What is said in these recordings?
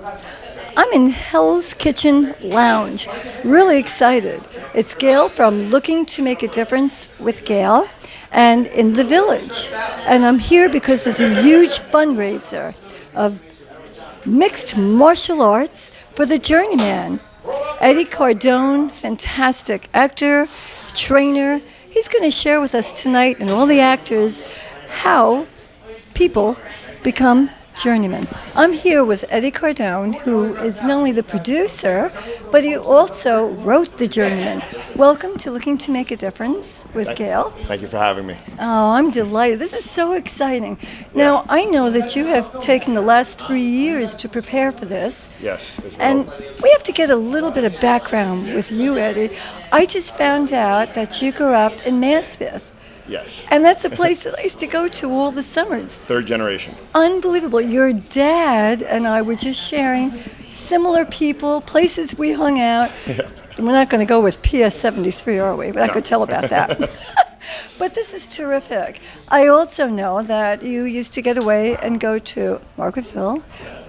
I'm in Hell's Kitchen Lounge, really excited. It's Gail from Looking to Make a Difference with Gail and in the Village. And I'm here because there's a huge fundraiser of mixed martial arts for the Journeyman. Eddie Cardone, fantastic actor, trainer. He's going to share with us tonight and all the actors how people become journeymen. I'm here with Eddie Cardone, who is not only the producer, but he also wrote The Journeyman. Welcome to Looking to Make a Difference with Gail. Thank you for having me. Oh, I'm delighted. This is so exciting. Now, I know that you have taken the last 3 years to prepare for this. Yes. And we have to get a little bit of background with you, Eddie. I just found out that you grew up in Maspeth. Yes. And that's a place that I used to go to all the summers. Third generation. Unbelievable. Your dad and I were just sharing similar people, places we hung out. Yeah. We're not going to go with PS 73, are we? But I No. could tell about that. But this is terrific. I also know that you used to get away and go to Margaretville.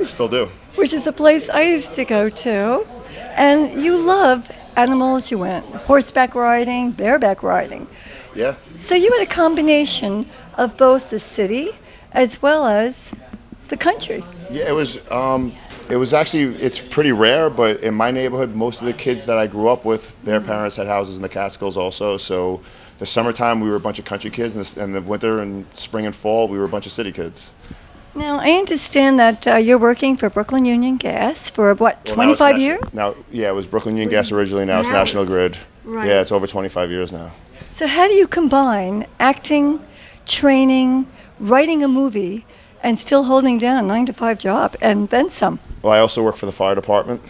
Still do. Which is a place I used to go to. And you love animals. You went horseback riding, bareback riding. Yeah. So you had a combination of both the city as well as the country. Yeah, it was actually, it's pretty rare, but in my neighborhood, most of the kids that I grew up with, their parents had houses in the Catskills also. So the summertime, we were a bunch of country kids, and the winter and spring and fall, we were a bunch of city kids. Now, I understand that you're working for Brooklyn Union Gas for, what, Well, 25 years? Now, yeah, it was Brooklyn Union Gas originally, now it's National Grid. Right. Yeah, it's over 25 years now. So how do you combine acting, training, writing a movie, and still holding down a 9-to-5 job, and then some? Well, I also work for the fire department,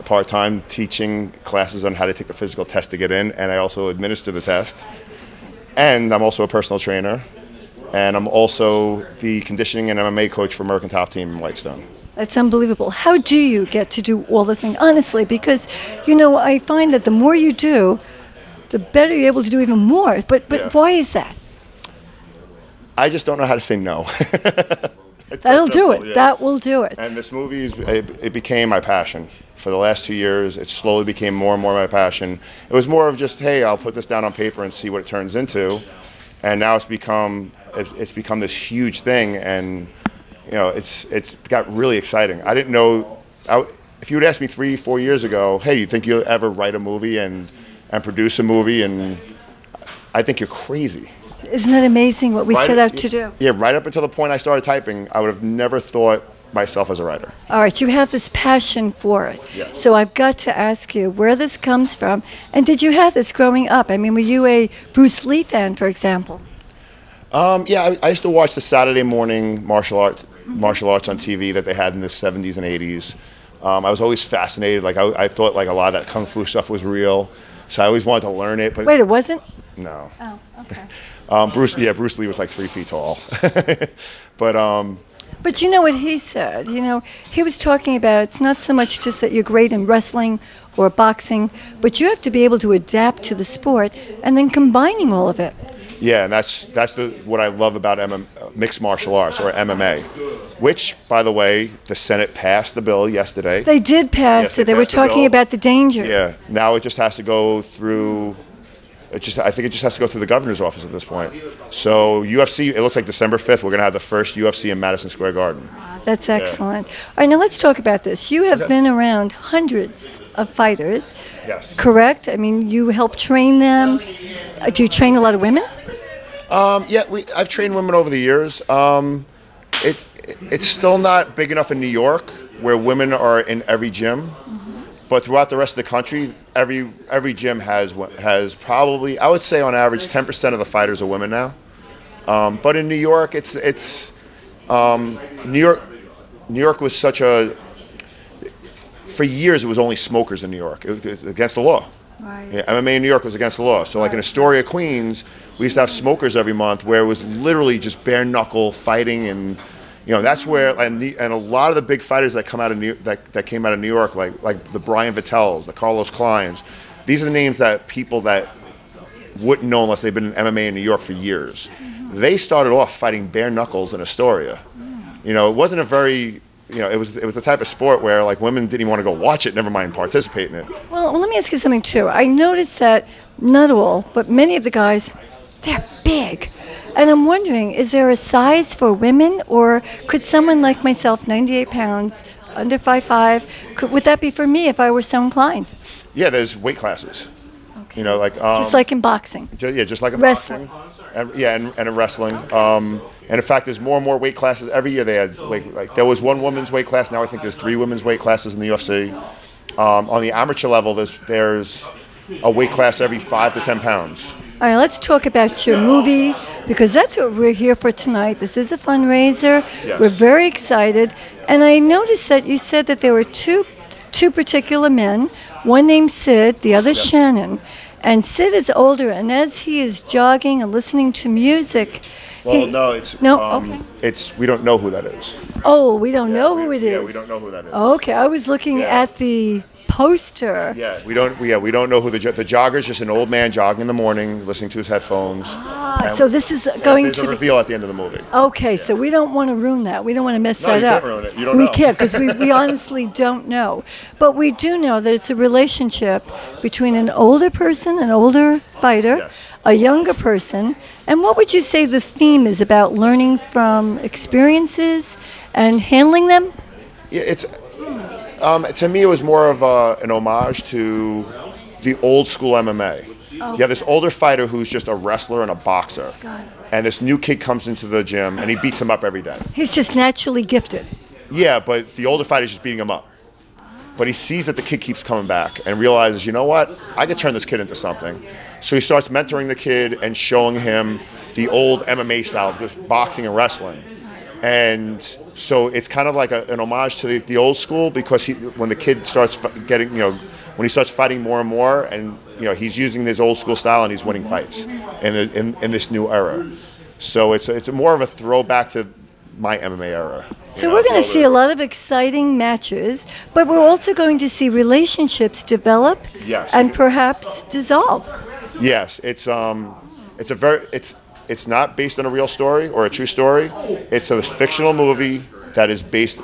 part-time teaching classes on how to take the physical test to get in, and I also administer the test. And I'm also a personal trainer, and I'm also the conditioning and MMA coach for American Top Team in Whitestone. That's unbelievable. How do you get to do all this thing? Honestly, because, I find that the more you do, the better you're able to do even more. But Yeah. why is that? I just don't know how to say no. That'll do it. Yeah. That will do it. And this movie, it became my passion. For the last 2 years, it slowly became more and more my passion. It was more of just, hey, I'll put this down on paper and see what it turns into. And now it's become this huge thing, and it's got really exciting. I didn't know. If you would ask me 3-4 years ago, hey, you think you'll ever write a movie and produce a movie, and I think you're crazy. Isn't it amazing what we set out to do? Yeah, right up until the point I started typing, I would have never thought myself as a writer. All right, you have this passion for it. Yes. So I've got to ask you where this comes from, and did you have this growing up? I mean, were you a Bruce Lee fan, for example? Yeah, I used to watch the Saturday morning martial arts on TV that they had in the 70s and 80s. I was always fascinated. Like I thought like a lot of that kung fu stuff was real, so I always wanted to learn it. But Wait, it wasn't? no. Oh, okay. Bruce Lee was like 3 feet tall. But But you know what he said? He was talking about it's not so much just that you're great in wrestling or boxing, but you have to be able to adapt to the sport and then combining all of it. yeah, and that's what I love about mixed martial arts, or MMA, which, by the way, the Senate passed the bill yesterday. They did pass Yes, it. They were passed the talking bill. about the danger. Yeah, now it just has to go through. I think it just has to go through the governor's office at this point. So UFC, it looks like December 5th, we're going to have the first UFC in Madison Square Garden. That's excellent. All right, now let's talk about this. You have been around hundreds of fighters, Yes. correct? I mean, you help train them. Do you train a lot of women? Yeah, I've trained women over the years. It's still not big enough in New York, where women are in every gym. But throughout the rest of the country, every gym has probably, I would say on average, 10% of the fighters are women now. But in New York, New York was such a, for years it was only smokers in New York. It was against the law. Right. Yeah, MMA in New York was against the law. So like in Astoria, Queens, we used to have smokers every month where it was literally just bare knuckle fighting, and that's where, and a lot of the big fighters that come out of that came out of New York, like the Brian Vittels, the Carlos Kleins, these are the names that people that wouldn't know unless they've been in MMA in New York for years. They started off fighting bare knuckles in Astoria. It wasn't a very it was the type of sport where like women didn't even want to go watch it, never mind participate in it. Well, let me ask you something too. I noticed that not all, but many of the guys, they're big. And I'm wondering, is there a size for women, or could someone like myself, 98 pounds, under 5'5", would that be for me if I were so inclined? Yeah, there's weight classes. Okay. Like Just like in boxing. Just like in Wrestling. boxing, and in wrestling. And in fact, there's more and more weight classes every year. They had like there was one women's weight class. Now I think there's 3 women's weight classes in the UFC. On the amateur level, there's a weight class every 5 to 10 pounds. All right, let's talk about your movie, because that's what we're here for tonight. This is a fundraiser. Yes. We're very excited. And I noticed that you said that there were two particular men, one named Sid, the other Shannon. And Sid is older, and as he is jogging and listening to music, Well, we don't know who that is. Oh, we don't know who it is. Yeah, we don't know who that is. Okay, I was looking Yeah. at the poster. Yeah, we don't know who the jogger's just an old man jogging in the morning, listening to his headphones. So this is going There's to a reveal at the end of the movie. Okay, so we don't want to ruin that. We don't want to mess No, that you up. can't ruin it. You don't we know. can't, because we honestly don't know. But we do know that it's a relationship between an older person, an older fighter, Yes. a younger person. And what would you say the theme is about learning from experiences and handling them? Yeah, it's to me it was more of an homage to the old school MMA. You have this older fighter who's just a wrestler and a boxer, and this new kid comes into the gym and he beats him up every day. He's just naturally gifted. Yeah, but the older fighter's just beating him up. But he sees that the kid keeps coming back and realizes, you know what, I could turn this kid into something. So he starts mentoring the kid and showing him the old MMA style of just boxing and wrestling. And so it's kind of like an homage to the old school, because when the kid starts when he starts fighting more and more, and he's using his old school style and he's winning fights in this new era. So it's more of a throwback to my MMA era. So we're going to see a lot of exciting matches, but we're also going to see relationships develop and perhaps dissolve. Yes, it's not based on a real story or a true story. It's a fictional movie that is based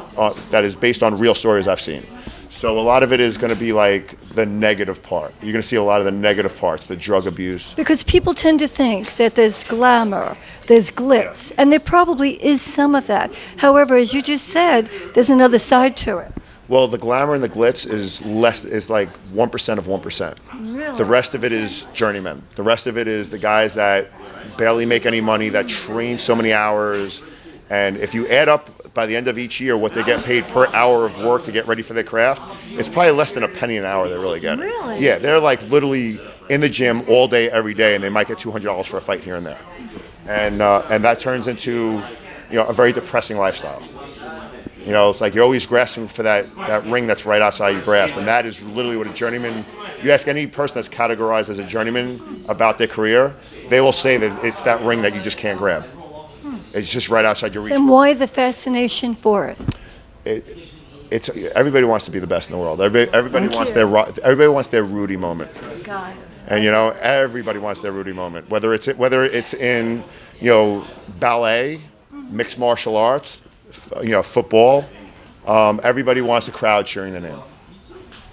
on real stories I've seen. So a lot of it is going to be like the negative part. You're going to see a lot of the negative parts, the drug abuse. Because people tend to think that there's glamour, there's glitz, and there probably is some of that. However, as you just said, there's another side to it. Well, the glamour and the glitz is like 1% of 1%. Really? The rest of it is journeymen. The rest of it is the guys that barely make any money, that train so many hours. And if you add up by the end of each year what they get paid per hour of work to get ready for their craft, it's probably less than a penny an hour they're really getting. Really? Yeah, they're like literally in the gym all day, every day, and they might get $200 for a fight here and there. And that turns into a very depressing lifestyle. It's like you're always grasping for that ring that's right outside your grasp, and that is literally what a journeyman. You ask any person that's categorized as a journeyman about their career, they will say that it's that ring that you just can't grab. It's just right outside your reach. And why the fascination for it? It's everybody wants to be the best in the world. Everybody wants their Rudy moment. Got it. And everybody wants their Rudy moment. Whether it's in ballet, mixed martial arts, football, everybody wants a crowd cheering their name.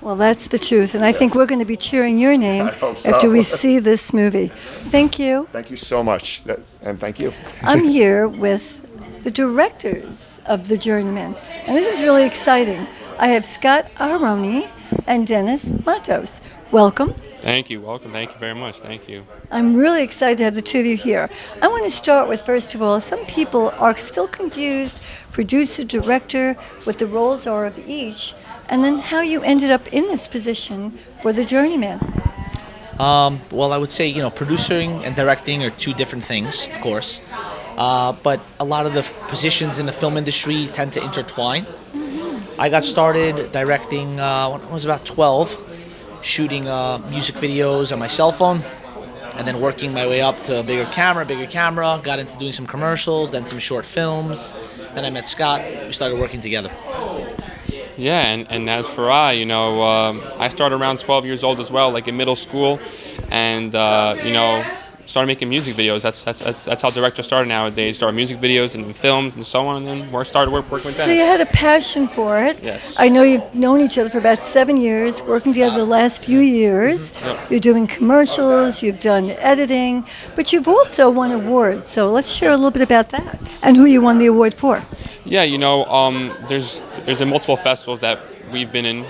Well, that's the truth, and I think we're going to be cheering your name I hope so. after we see this movie. Thank you. Thank you so much, and thank you. I'm here with the directors of The Journeyman, and this is really exciting. I have Scott Aroni and Dennis Matos. Welcome. Thank you. Welcome. Thank you very much. Thank you. I'm really excited to have the two of you here. I want to start with, first of all, some people are still confused, producer, director, what the roles are of each, and then how you ended up in this position for The Journeyman. Well, I would say, producing and directing are two different things, of course. But a lot of the positions in the film industry tend to intertwine. Mm-hmm. I got started directing when I was about 12, shooting music videos on my cell phone, and then working my way up to bigger camera, got into doing some commercials, then some short films. Then I met Scott. We started working together. Yeah, and as for I started around 12 years old as well, like in middle school, and started making music videos. That's how directors started nowadays. Start music videos and then films and so on, and then we started working with So Dennis. you had a passion for it. Yes. I know you've known each other for about 7 years, working together the last few years. Yep. You're doing commercials, you've done editing, but you've also won awards. So let's share a little bit about that and who you won the award for. Yeah, there's been multiple festivals that we've been in,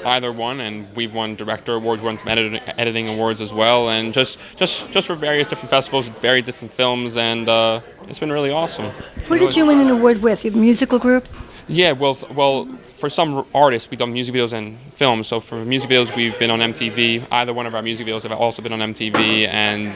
either one, and we've won director awards, won some editing awards as well, and just for various different festivals, very different films, and it's been really awesome. Who did you win an award with? You have musical groups? Yeah, well, for some artists, we've done music videos and films. So for music videos, we've been on MTV. Either one of our music videos have also been on MTV, and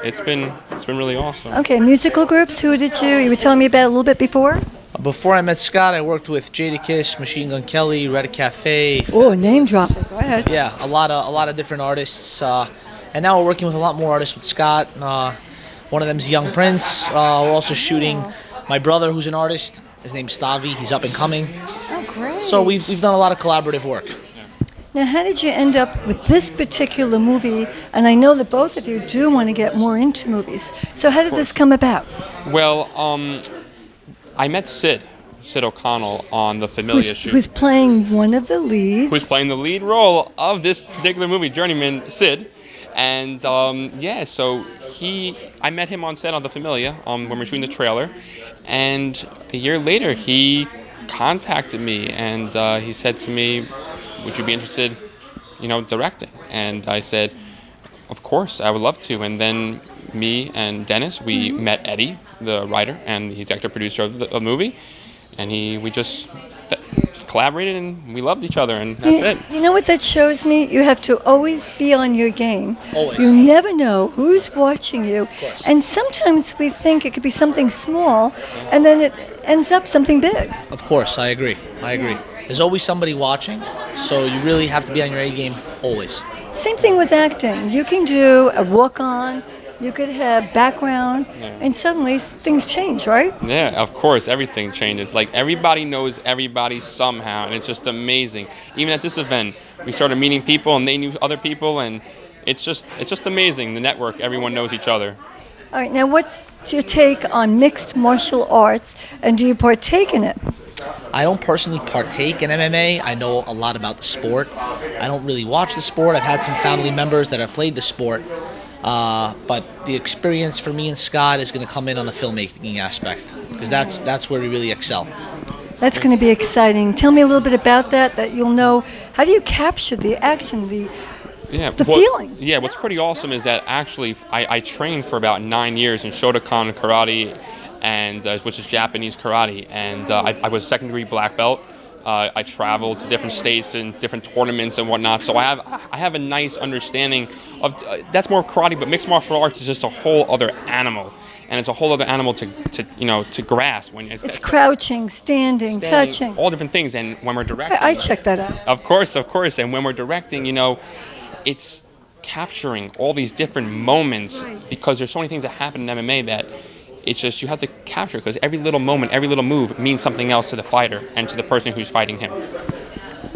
it's been really awesome. Okay, musical groups, who did you were telling me about a little bit before? Before I met Scott, I worked with Jadakiss, Machine Gun Kelly, Red Cafe. Oh, name dropping. Go ahead. Yeah, a lot of different artists, and now we're working with a lot more artists with Scott. One of them's Young Prince. We're also shooting my brother, who's an artist. His name's Stavi. He's up and coming. Oh, great. So we've done a lot of collaborative work. Now, how did you end up with this particular movie? And I know that both of you do want to get more into movies. So how did this come about? Well, I met Sid O'Connell on the Familia shoot. Who's playing one of the leads? Who's playing the lead role of this particular movie, Journeyman, Sid. And so I met him on set on the Familia when we were shooting the trailer. And a year later, he contacted me and he said to me, would you be interested, directing? And I said, of course, I would love to. And then me and Dennis, we met Eddie, the writer, and he's executive producer of the movie. And we just collaborated and we loved each other, and that's it. You know what that shows me? You have to always be on your game. Always. You never know who's watching you. Of course. And sometimes we think it could be something small, and then it ends up something big. Of course, I agree. There's always somebody watching, so you really have to be on your A game always. Same thing with acting. You can do a walk-on, you could have background, and suddenly things change, right? Yeah, of course, everything changes. Like, everybody knows everybody somehow, and it's just amazing. Even at this event, we started meeting people, and they knew other people, and it's just amazing. The network, everyone knows each other. All right, now what's your take on mixed martial arts, and do you partake in it? I don't personally partake in MMA. I know a lot about the sport. I don't really watch the sport. I've had some family members that have played the sport. But the experience for me and Scott is going to come in on the filmmaking aspect, because that's where we really excel. That's going to be exciting. Tell me a little bit about that you'll know. How do you capture the action, the feeling? Yeah, what's pretty awesome is that actually I trained for about 9 years in Shotokan karate, and which is Japanese karate, and I was second degree black belt. I traveled to different states and different tournaments and whatnot, so I have a nice understanding of that's more karate. But mixed martial arts is just a whole other animal, and it's a whole other animal to grasp when it's crouching, standing, touching, all different things. And when we're directing, I check that out. Of course. And when we're directing, it's capturing all these different moments, because there's so many things that happen in MMA that it's just you have to capture, because every little moment, every little move means something else to the fighter and to the person who's fighting him.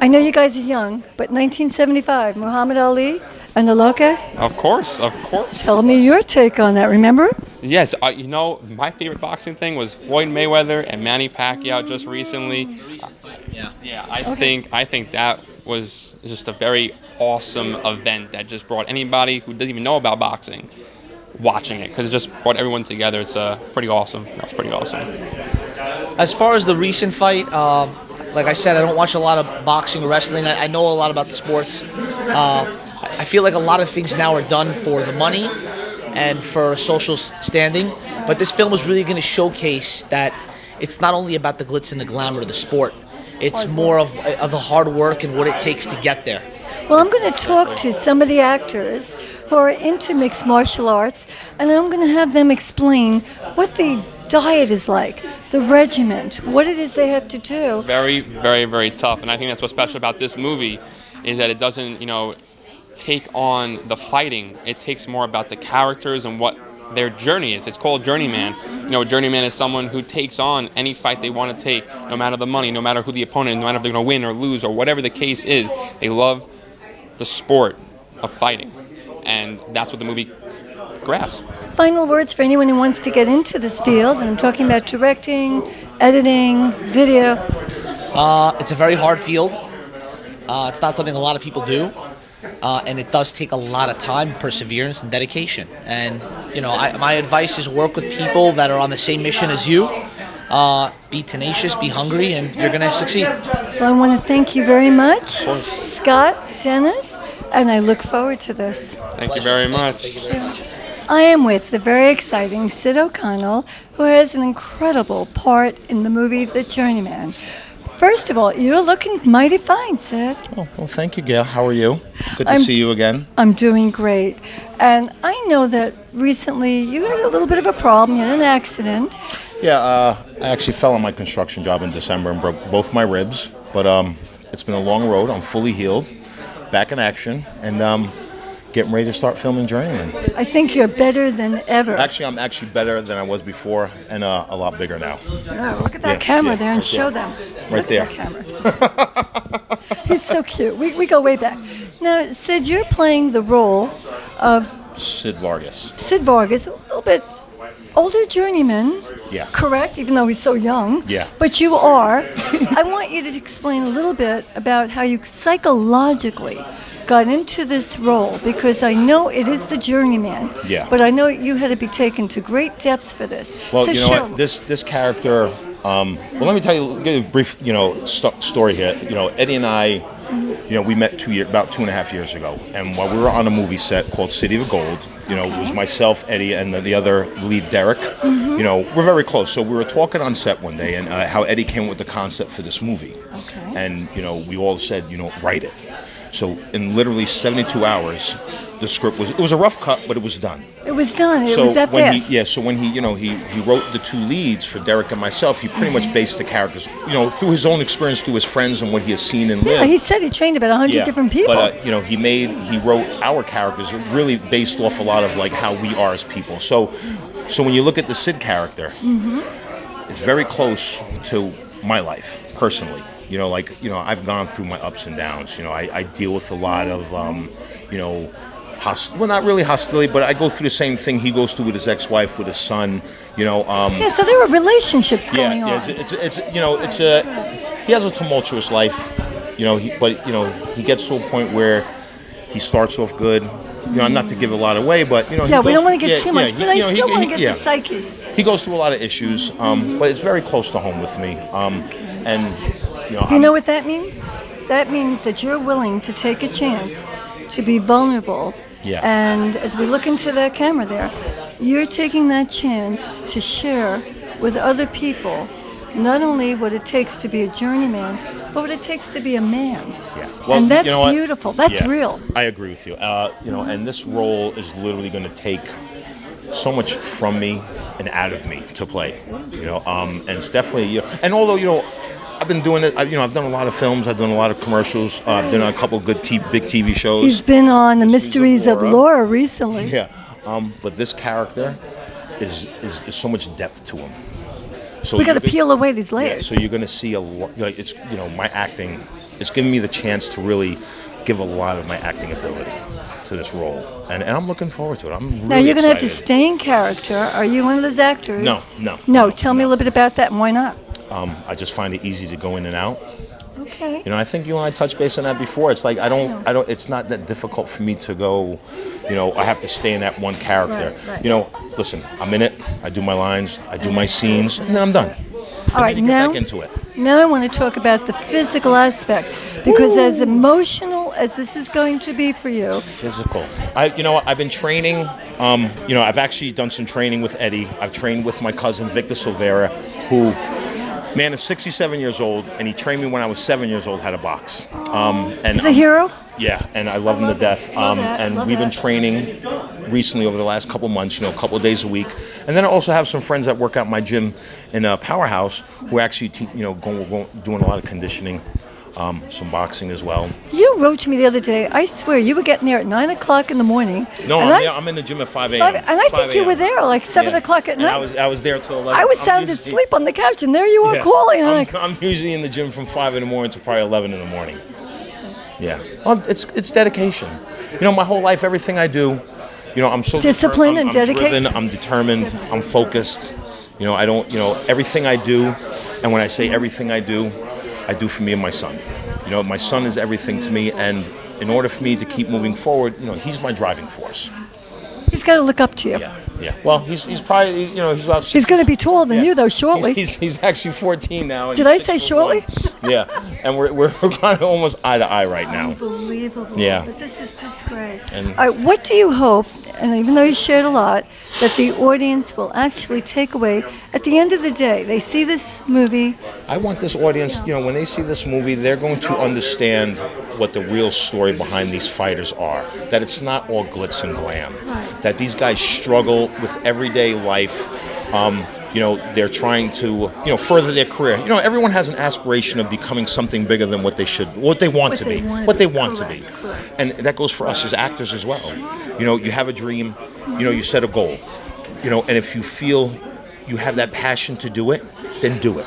I know you guys are young, but 1975, Muhammad Ali and the Loka? Of course. Tell me your take on that, remember? Yes, my favorite boxing thing was Floyd Mayweather and Manny Pacquiao just recently. Yeah, I think that was just a very awesome event that just brought anybody who doesn't even know about boxing watching it, because it just brought everyone together. It's pretty awesome. That's pretty awesome. As far as the recent fight, like I said, I don't watch a lot of boxing or wrestling. I know a lot about the sports. I feel like a lot of things now are done for the money and for social standing, but this film was really going to showcase that it's not only about the glitz and the glamour of the sport. It's more of the hard work and what it takes to get there. Well, I'm going to talk to some of the actors who are into mixed martial arts, and I'm going to have them explain what the diet is like, the regiment, what it is they have to do. Very, very, very tough. And I think that's what's special about this movie, is that it doesn't, take on the fighting. It takes more about the characters and what their journey is. It's called Journeyman. A journeyman is someone who takes on any fight they want to take, no matter the money, no matter who the opponent is, no matter if they're going to win or lose or whatever the case is. They love the sport of fighting, and that's what the movie grasps. final words for anyone who wants to get into this field? And I'm talking about directing, editing, video. It's a very hard field. It's not something a lot of people do. And it does take a lot of time, perseverance, and dedication. And, my advice is work with people that are on the same mission as you. Be tenacious, be hungry, and you're going to succeed. Well, I want to thank you very much, Scott, Dennis, and I look forward to this. Thank you very much. Thank you very much. I am with the very exciting Sid O'Connell, who has an incredible part in the movie The Journeyman. First of all, you're looking mighty fine, Sid. Oh, well, thank you, Gail. How are you? Good to see you again. I'm doing great. And I know that recently you had a little bit of a problem. You had an accident. Yeah, I actually fell on my construction job in December and broke both my ribs. But it's been a long road. I'm fully healed, back in action, and getting ready to start filming Journeyman. I think you're better than ever. Actually, I'm actually better than I was before, and a lot bigger now. Oh, look at that camera there and right show there. them. Right Look there. at that camera. He's so cute. We go way back. Now, Sid, you're playing the role of Sid Vargas. Sid Vargas, a little bit older journeyman. Yeah. Correct, even though he's so young. Yeah. But you are. I want you to explain a little bit about how you psychologically got into this role, because I know it is the journeyman. Yeah. But I know you had to be taken to great depths for this. Well, so you know what? This character. Well, let me tell you, give you a brief, story here. Eddie and I, we met about 2.5 years ago, and while we were on a movie set called City of Gold, it was myself, Eddie, and the other lead, Derek. We're very close. So we were talking on set one day, and how Eddie came up with the concept for this movie. Okay. And we all said, write it. So in literally 72 hours, the script was a rough cut, but it was done. It was done. It So was that when fast. so when he wrote the two leads for Derek and myself, he pretty much based the characters, through his own experience, through his friends and what he has seen and lived. He said he trained about 100 different people. But he wrote our characters really based off a lot of like how we are as people. So when you look at the Sid character, it's very close to my life personally. I've gone through my ups and downs. I deal with a lot of not really hostility, but I go through the same thing he goes through with his ex-wife, with his son. So there were relationships going on. He has a tumultuous life. He gets to a point where he starts off good. Not to give a lot away, but we don't want to get too much, but I still want to get the psyche. He goes through a lot of issues, but it's very close to home with me. You know what that means? That means that you're willing to take a chance to be vulnerable. Yeah. And as we look into that camera there, you're taking that chance to share with other people not only what it takes to be a journeyman, but what it takes to be a man. Yeah. Well, and that's beautiful. That's real. I agree with you. And this role is literally going to take so much from me and out of me to play. And it's definitely and although I've been doing it. I've done a lot of films. I've done a lot of commercials. I've done a couple of good big TV shows. He's been on The Mysteries of Laura recently. Yeah, but this character is so much depth to him. So we got to peel away these layers. Yeah, so you're going to see a lot. It's my acting. It's giving me the chance to really give a lot of my acting ability to this role, and I'm looking forward to it. I'm really now you're going to have to excited. stay in character. Are you one of those actors? No. Tell me a little bit about that and why not? I just find it easy to go in and out. Okay. I think you and I touched base on that before. It's like I don't. It's not that difficult for me to go. I have to stay in that one character. Right. Listen, I'm in it. I do my lines. I do my scenes, and then I'm done. All right, get now back into it. Now I want to talk about the physical aspect, because as emotional as this is going to be for you, Physical. I've been training. I've actually done some training with Eddie. I've trained with my cousin Victor Silvera, who, man, is 67 years old, and he trained me when I was 7 years old how to box. And he's a hero. Yeah, and I love him to death. And we've been training recently over the last couple months, a couple of days a week. And then I also have some friends that work out my gym in Powerhouse who are actually, doing a lot of conditioning, some boxing as well. You wrote to me the other day. I swear you were getting there at 9 o'clock in the morning. No, I'm in the gym at 5 a.m. And I think you were there like 7 o'clock at night. And I was there till 11. I was sound asleep on the couch, and there you were calling. I'm usually in the gym from 5 in the morning to probably 11 in the morning. Yeah. Well, it's dedication. My whole life, everything I do, I'm so Disciplined and I'm dedicated. driven, I'm determined, I'm focused. I don't, everything I do, and when I say everything I do for me and my son. My son is everything to me, and in order for me to keep moving forward, he's my driving force. He's got to look up to you. Yeah. Well, he's probably, he's about. He's going to be taller than you, though, shortly. He's actually 14 now. And Did I say shortly? Yeah, and we're kind of almost eye to eye right now. Unbelievable. Yeah. But this is just great. And- All right, what do you hope, and even though you shared a lot, that the audience will actually take away at the end of the day? They see this movie. I want this audience, when they see this movie, they're going to understand what the real story behind these fighters are. That it's not all glitz and glam. Right. That these guys struggle with everyday life. They're trying to, further their career. Everyone has an aspiration of becoming something bigger than what they want to be. Correct. And that goes for us as actors as well. You have a dream, you set a goal. And if you feel you have that passion to do it, then do it.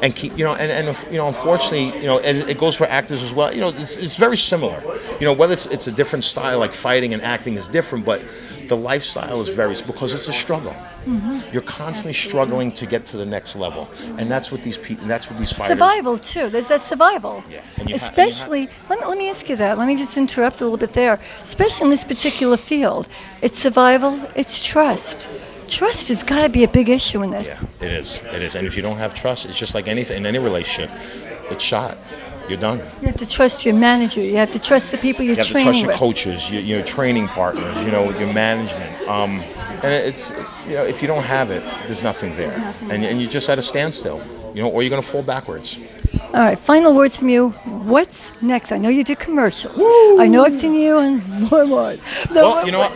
And keep, unfortunately, and it goes for actors as well. It's very similar. Whether it's a different style, like fighting and acting is different, but the lifestyle is because it's a struggle. Mm-hmm. You're constantly struggling to get to the next level, and that's what these fighters. Survival too. There's that survival. Yeah. Especially, let me ask you that. Let me just interrupt a little bit there. Especially in this particular field, it's survival. It's trust. Trust has got to be a big issue in this. Yeah, it is. And if you don't have trust, it's just like anything in any relationship. It's shot. You're done. You have to trust your manager. You have to trust the people you're training with. You have to trust your coaches, your training partners, your management. And it's, if you don't have it, there's nothing there. And you're just at a standstill, or you're going to fall backwards. All right, final words from you. What's next? I know you did commercials. Woo! I know I've seen you on Lord. Well, you know what?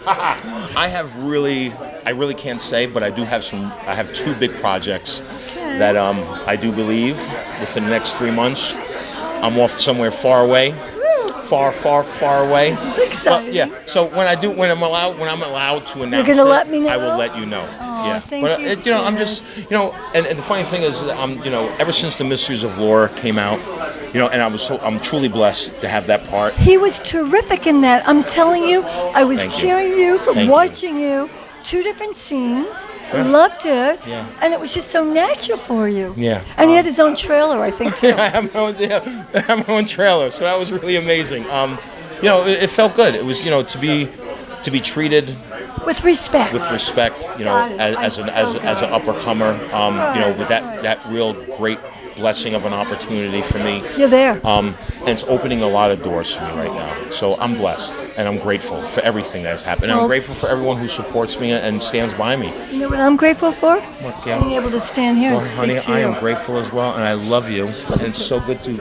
I really can't say, but I have 2 big projects that I do believe within the next 3 months. I'm off somewhere far away. Far away. Exciting. But, yeah. So when I'm allowed to announce You're gonna let me know? I will let you know. Yeah. Thank But you, I'm just, and the funny thing is that ever since the Mysteries of Lore came out, and I'm truly blessed to have that part. He was terrific in that. I'm telling you, I was cheering you from watching you. 2 different scenes. I loved it. Yeah. And it was just so natural for you. Yeah. And he had his own trailer, I think, too. I have my own trailer, so that was really amazing. It felt good. It was, to be treated with respect. As an upper comer, with that real great blessing of an opportunity for me. You're there. And it's opening a lot of doors for me right now. So I'm blessed and I'm grateful for everything that has happened. And I'm grateful for everyone who supports me and stands by me. You know what I'm grateful for? What, Gail? Being able to stand here and speak honey, to you. I am grateful as well, and I love you. And it's so good to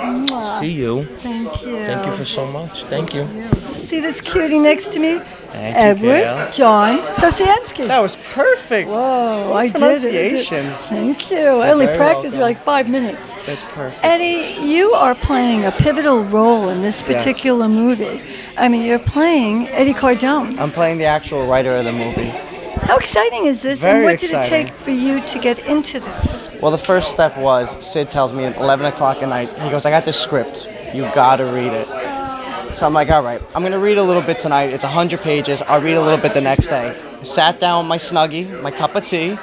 see you. Thank you. Thank you for so much. Thank you. See this cutie next to me? Thank you, Edward Gail. John Sosiansky. That was perfect. Whoa, I did it. Pronunciations. Thank you. I only very practiced for welcome. like 5 minutes. That's perfect. Eddie, you are playing a pivotal role in this particular movie. I mean, you're playing Eddie Cardone. I'm playing the actual writer of the movie. How exciting is this? Very and what did exciting. it take for you to get into this? Well, the first step was Sid tells me at 11 o'clock at night, he goes, I got this script. You gotta read it. So I'm like, all right, I'm gonna read a little bit tonight. It's 100 pages. I'll read a little bit the next day. I sat down with my Snuggie, my cup of tea.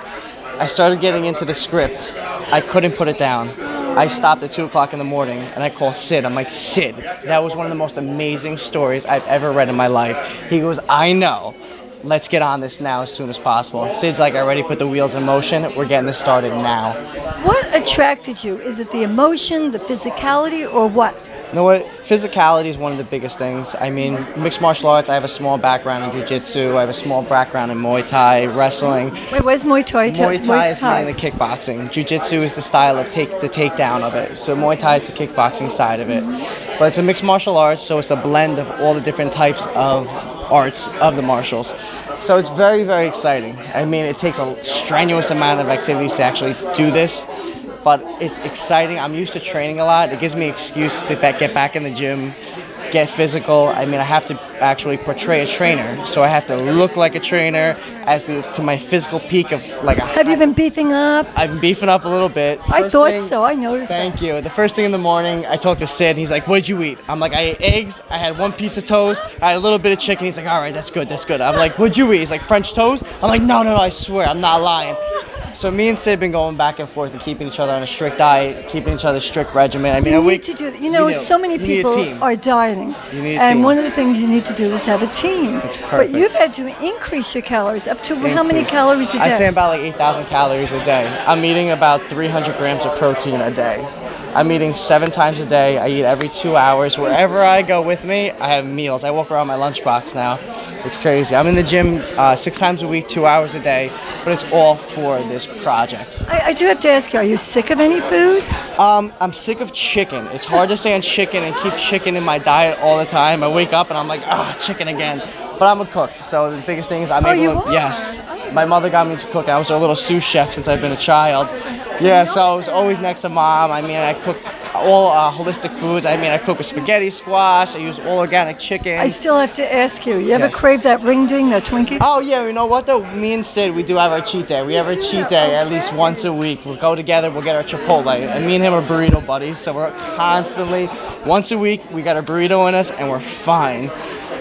I started getting into the script. I couldn't put it down. I stopped at 2 o'clock in the morning and I called Sid. I'm like, Sid, that was one of the most amazing stories I've ever read in my life. He goes, I know. Let's get on this now as soon as possible. And Sid's like, I already put the wheels in motion. We're getting this started now. What attracted you? Is it the emotion, the physicality, or what? You know what? Physicality is one of the biggest things. I mean, mixed martial arts, I have a small background in jiu-jitsu. I have a small background in Muay Thai, wrestling. Wait, where's Muay Thai? Muay Thai is mainly kickboxing. Jiu-jitsu is the style of the takedown of it. So Muay Thai is the kickboxing side of it. But it's a mixed martial arts, so it's a blend of all the different types of arts of the martials. So it's very, very exciting. I mean, it takes a strenuous amount of activities to actually do this, but it's exciting. I'm used to training a lot. It gives me an excuse to get back in the gym get physical. I mean, I have to actually portray a trainer, so I have to look like a trainer. I have to to my physical peak of like a. Have you been beefing up? I've been beefing up a little bit. I First thought thing- so. I noticed Thank that. you. The first thing in the morning, I talked to Sid. He's like, "What'd you eat?" I'm like, "I ate eggs. I had one piece of toast. I had a little bit of chicken." He's like, "All right, that's good. That's good." I'm like, "What'd you eat?" He's like, "French toast." I'm like, "No, I swear, I'm not lying." So me and Sid have been going back and forth and keeping each other on a strict diet, keeping each other strict regimen. I mean, You a need week. to do. You know, so many You need a people team. are dieting, You need a and team. one of the things you need to do is have a team. It's But perfect. you've had to increase your calories up to how many Increase. calories a day? I say about like 8,000 calories a day. I'm eating about 300 grams of protein a day. I'm eating 7 times a day. I eat every 2 hours. Wherever I go with me, I have meals. I walk around my lunchbox now. It's crazy. I'm in the gym 6 times a week, 2 hours a day, but it's all for this project. I do have to ask you: are you sick of any food? I'm sick of chicken. It's hard to stay on chicken and keep chicken in my diet all the time. I wake up and I'm like, chicken again. But I'm a cook, so the biggest thing is I'm able you to. are? Yes, my mother got me into cooking. I was a little sous chef since I've been a child. Yeah, so I was always next to mom. I mean, I cook all holistic foods. I mean, I cook with spaghetti squash. I use all organic chicken. I still have to ask you: you ever Yes. crave that ring ding, that Twinkie? Oh yeah, you know what though? Me and Sid, we do have our cheat day. We have our cheat day at least once a week. We'll go together. We'll get our Chipotle. And me and him are burrito buddies, so we're constantly once a week. We got a burrito in us, and we're fine.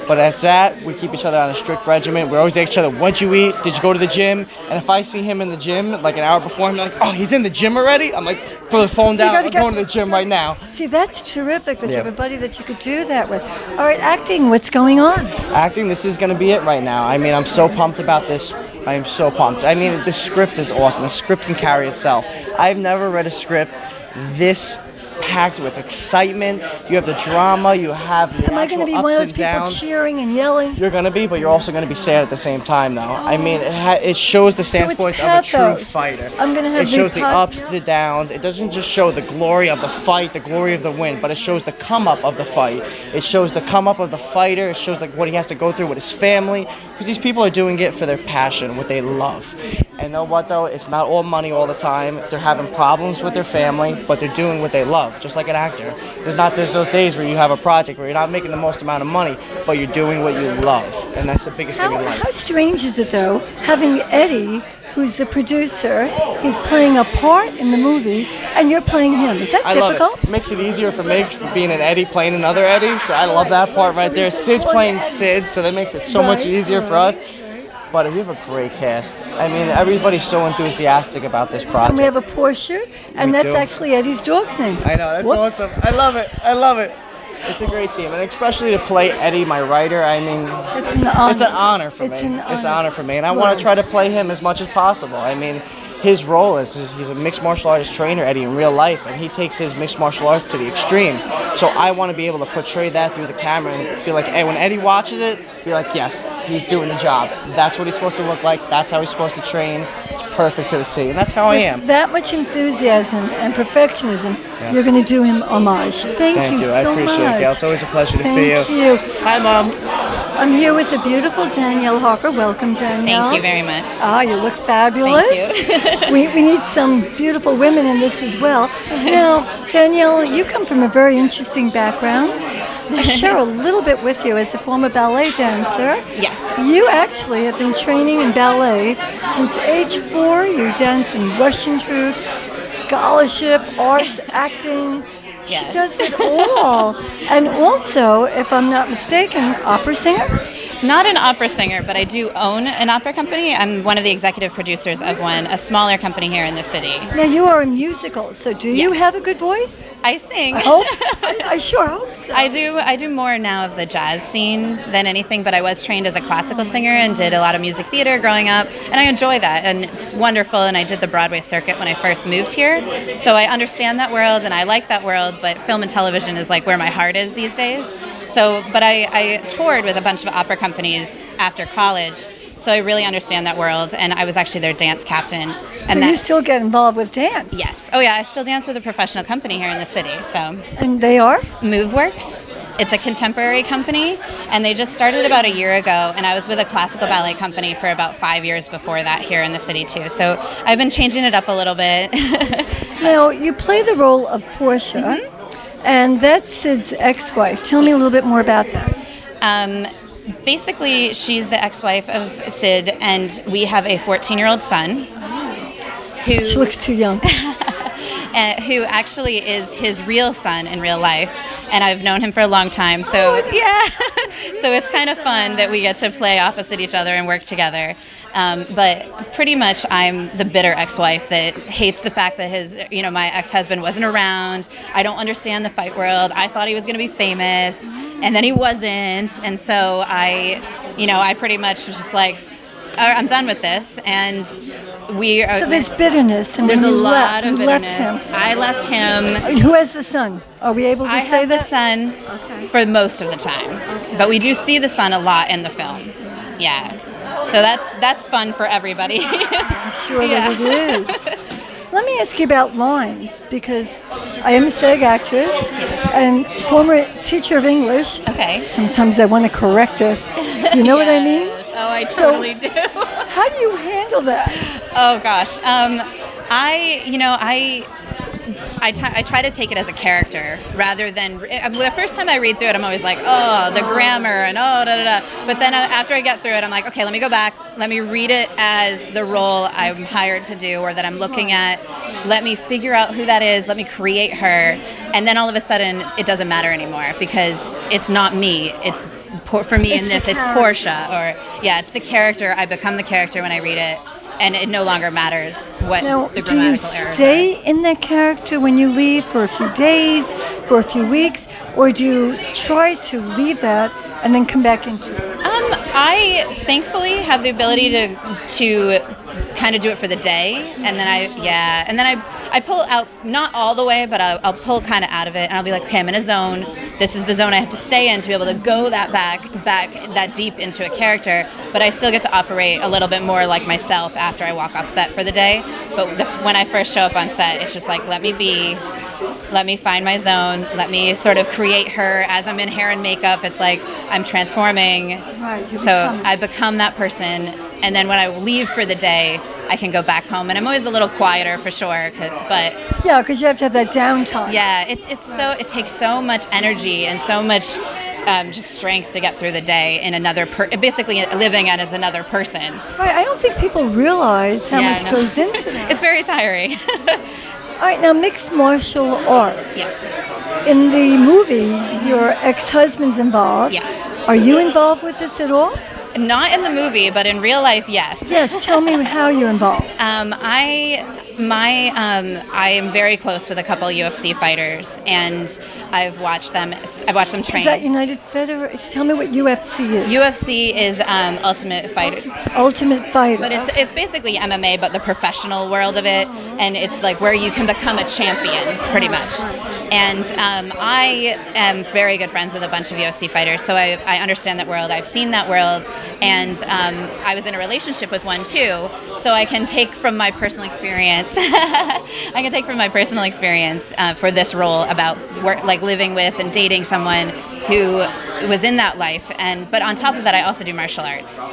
But that's that. We keep each other on a strict regimen. We always ask each other, "What'd you eat? Did you go to the gym?" And if I see him in the gym like an hour before, I'm like, "Oh, he's in the gym already?" I'm like, throw the phone down. gotta I'm get- going to the gym right now. See, that's terrific that you Yeah. have a buddy that you could do that with. All right, acting. What's going on? Acting, this is going to be it right now. I mean, I'm so pumped about this. I am so pumped. I mean, the script is awesome. The script can carry itself. I've never read a script this packed with excitement. You have the drama. You have the Am I going to actual be ups one of those and people downs. cheering and yelling? You're gonna be, but you're also gonna be sad at the same time, though. I mean, it shows the it's standpoint of a true pathos. fighter. I'm gonna have It shows the the ups, the downs. It doesn't just show the glory of the fight, the glory of the win, but it shows the come up of the fight. It shows the come up of the fighter. It shows like what he has to go through with his family, because these people are doing it for their passion, what they love. And know what though? It's not all money all the time. They're having problems with their family, but they're doing what they love, just like an actor. There's those days where you have a project where you're not making the most amount of money, but you're doing what you love, and that's the biggest thing in life. How strange is it, though, having Eddie, who's the producer, he's playing a part in the movie, and you're playing him. Is that I love difficult? it. Makes it easier for me for being an Eddie playing another Eddie, so I love that part right there. Sid's playing Sid, so that makes it so much Right, easier for us. But we have a great cast. I mean, everybody's so enthusiastic about this project. And we have a Porsche, and We that's do. actually Eddie's dog's name. I know, that's Whoops. awesome. I love it. I love it. It's a great team, and especially to play Eddie, my writer. I mean, It's an honor. it's an honor for It's me. an It's an honor. honor for me, and I want to try to play him as much as possible. I mean, his role is he's a mixed martial artist trainer, Eddie, in real life, and he takes his mixed martial arts to the extreme. So I want to be able to portray that through the camera and be like, hey, when Eddie watches it, be like, yes, he's doing the job. That's what he's supposed to look like. That's how he's supposed to train. It's perfect to the T, and that's how I am. That much enthusiasm and perfectionism, you're going to do him homage. Thank you so I appreciate much. it, Gail. It's always a pleasure to see you. Thank you. Hi, Mom. I'm here with the beautiful Danielle Harper. Welcome, Danielle. Thank you very much. Ah, you look fabulous. Thank you. we need some beautiful women in this as well. Now, Danielle, you come from a very interesting background. I share a little bit with you as a former ballet dancer. Yes. You actually have been training in ballet since age 4. You danced in Russian troops, scholarship, arts, acting. Yes. She does it all. And also, if I'm not mistaken, opera singer? Not an opera singer, but I do own an opera company. I'm one of the executive producers of one, a smaller company here in the city. Now, you are a musical, so do you Yes. have a good voice? I sing. I hope. I sure hope so. I do more now of the jazz scene than anything, but I was trained as a classical singer and did a lot of music theater growing up, and I enjoy that, and it's wonderful, and I did the Broadway circuit when I first moved here, so I understand that world, and I like that world, but film and television is like where my heart is these days. So, but I toured with a bunch of opera companies after college, so I really understand that world, and I was actually their dance captain. And So you still get involved with dance? Yes. Oh, yeah, I still dance with a professional company here in the city, so... And they are? MoveWorks. It's a contemporary company, and they just started about a year ago, and I was with a classical ballet company for about 5 years before that here in the city, too. So I've been changing it up a little bit. Now, you play the role of Portia. And that's Sid's ex-wife. Tell me a little bit more about that. Basically, she's the ex-wife of Sid, and we have a 14-year-old son who She looks too young. who actually is his real son in real life, and I've known him for a long time. So yeah, so it's kind of fun that we get to play opposite each other and work together. But pretty much, I'm the bitter ex-wife that hates the fact that my ex-husband wasn't around. I don't understand the fight world. I thought he was going to be famous, and then he wasn't. And so I pretty much was just like, I'm done with this. And we are. So there's bitterness, and There's when a you lot left, of you bitterness. left him. I left him. Who has the son? Are we able to I say have that? the son for most of the time, but we do see the son a lot in the film. Yeah, so that's fun for everybody. I'm sure that it is. Let me ask you about lines, because I am a SAG actress and former teacher of English. Okay. Sometimes I want to correct it. You know what I mean? Oh, I totally do. How do you handle that? Oh gosh, I try to take it as a character rather than the first time I read through it, I'm always like, oh, the grammar and oh, da da da. But then after I get through it, I'm like, okay, let me go back. Let me read it as the role I'm hired to do or that I'm looking at. Let me figure out who that is. Let me create her. And then all of a sudden, it doesn't matter anymore because it's not me. It's for me in this, it's Portia. Or yeah, it's the character. I become the character when I read it. And it no longer matters what Now, the do you grammatical errors stay in that character when you leave for a few days, for a few weeks, or do you try to leave that and then come back into it? I thankfully have the ability to kind of do it for the day, and then I pull out, not all the way, but I'll pull kind of out of it, and I'll be like, okay, I'm in a zone. This is the zone I have to stay in to be able to go that back that deep into a character, but I still get to operate a little bit more like myself after I walk off set for the day. But when I first show up on set, it's just like, let me find my zone, let me sort of create her as I'm in hair and makeup. It's like I'm transforming, so I become that person, and then when I leave for the day, I can go back home, and I'm always a little quieter for sure, but Yeah, because you have to have that downtime. yeah, it takes so much energy and so much just strength to get through the day in basically living as another person. Right, I don't think people realize how much no. goes into that. It's very tiring. All right, now mixed martial arts. Yes. In the movie, your ex-husband's involved. Yes. Are you involved with this at all? Not in the movie, but in real life, yes. Yes, tell me how you're involved. I am very close with a couple UFC fighters, and I've watched them train. Is that United Federation? Tell me what UFC is. UFC is Ultimate Fighter. Ultimate Fighter. But it's basically MMA, but the professional world of it, and it's like where you can become a champion, pretty much. And I am very good friends with a bunch of UFC fighters, so I understand that world. I've seen that world, and I was in a relationship with one too, so I can take from my personal experience. I can take from my personal experience for this role about living with and dating someone who was in that life, but on top of that, I also do martial arts.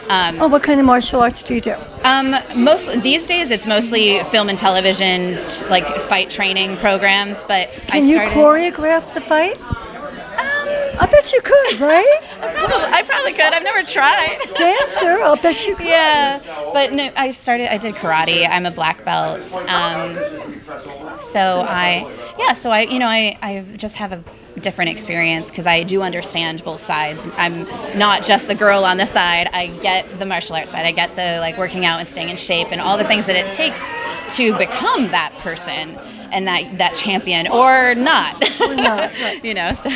What kind of martial arts do you do? These days, it's mostly film and television, like fight training programs. But Can you choreograph the fight? I bet you could, right? I probably could. I've never tried. Dancer, I'll bet you could. Yeah, but no, I did karate. I'm a black belt. So I just have a different experience because I do understand both sides. I'm not just the girl on the side. I get the martial arts side. I get the working out and staying in shape and all the things that it takes to become that person and that champion or not. Or not, right. So.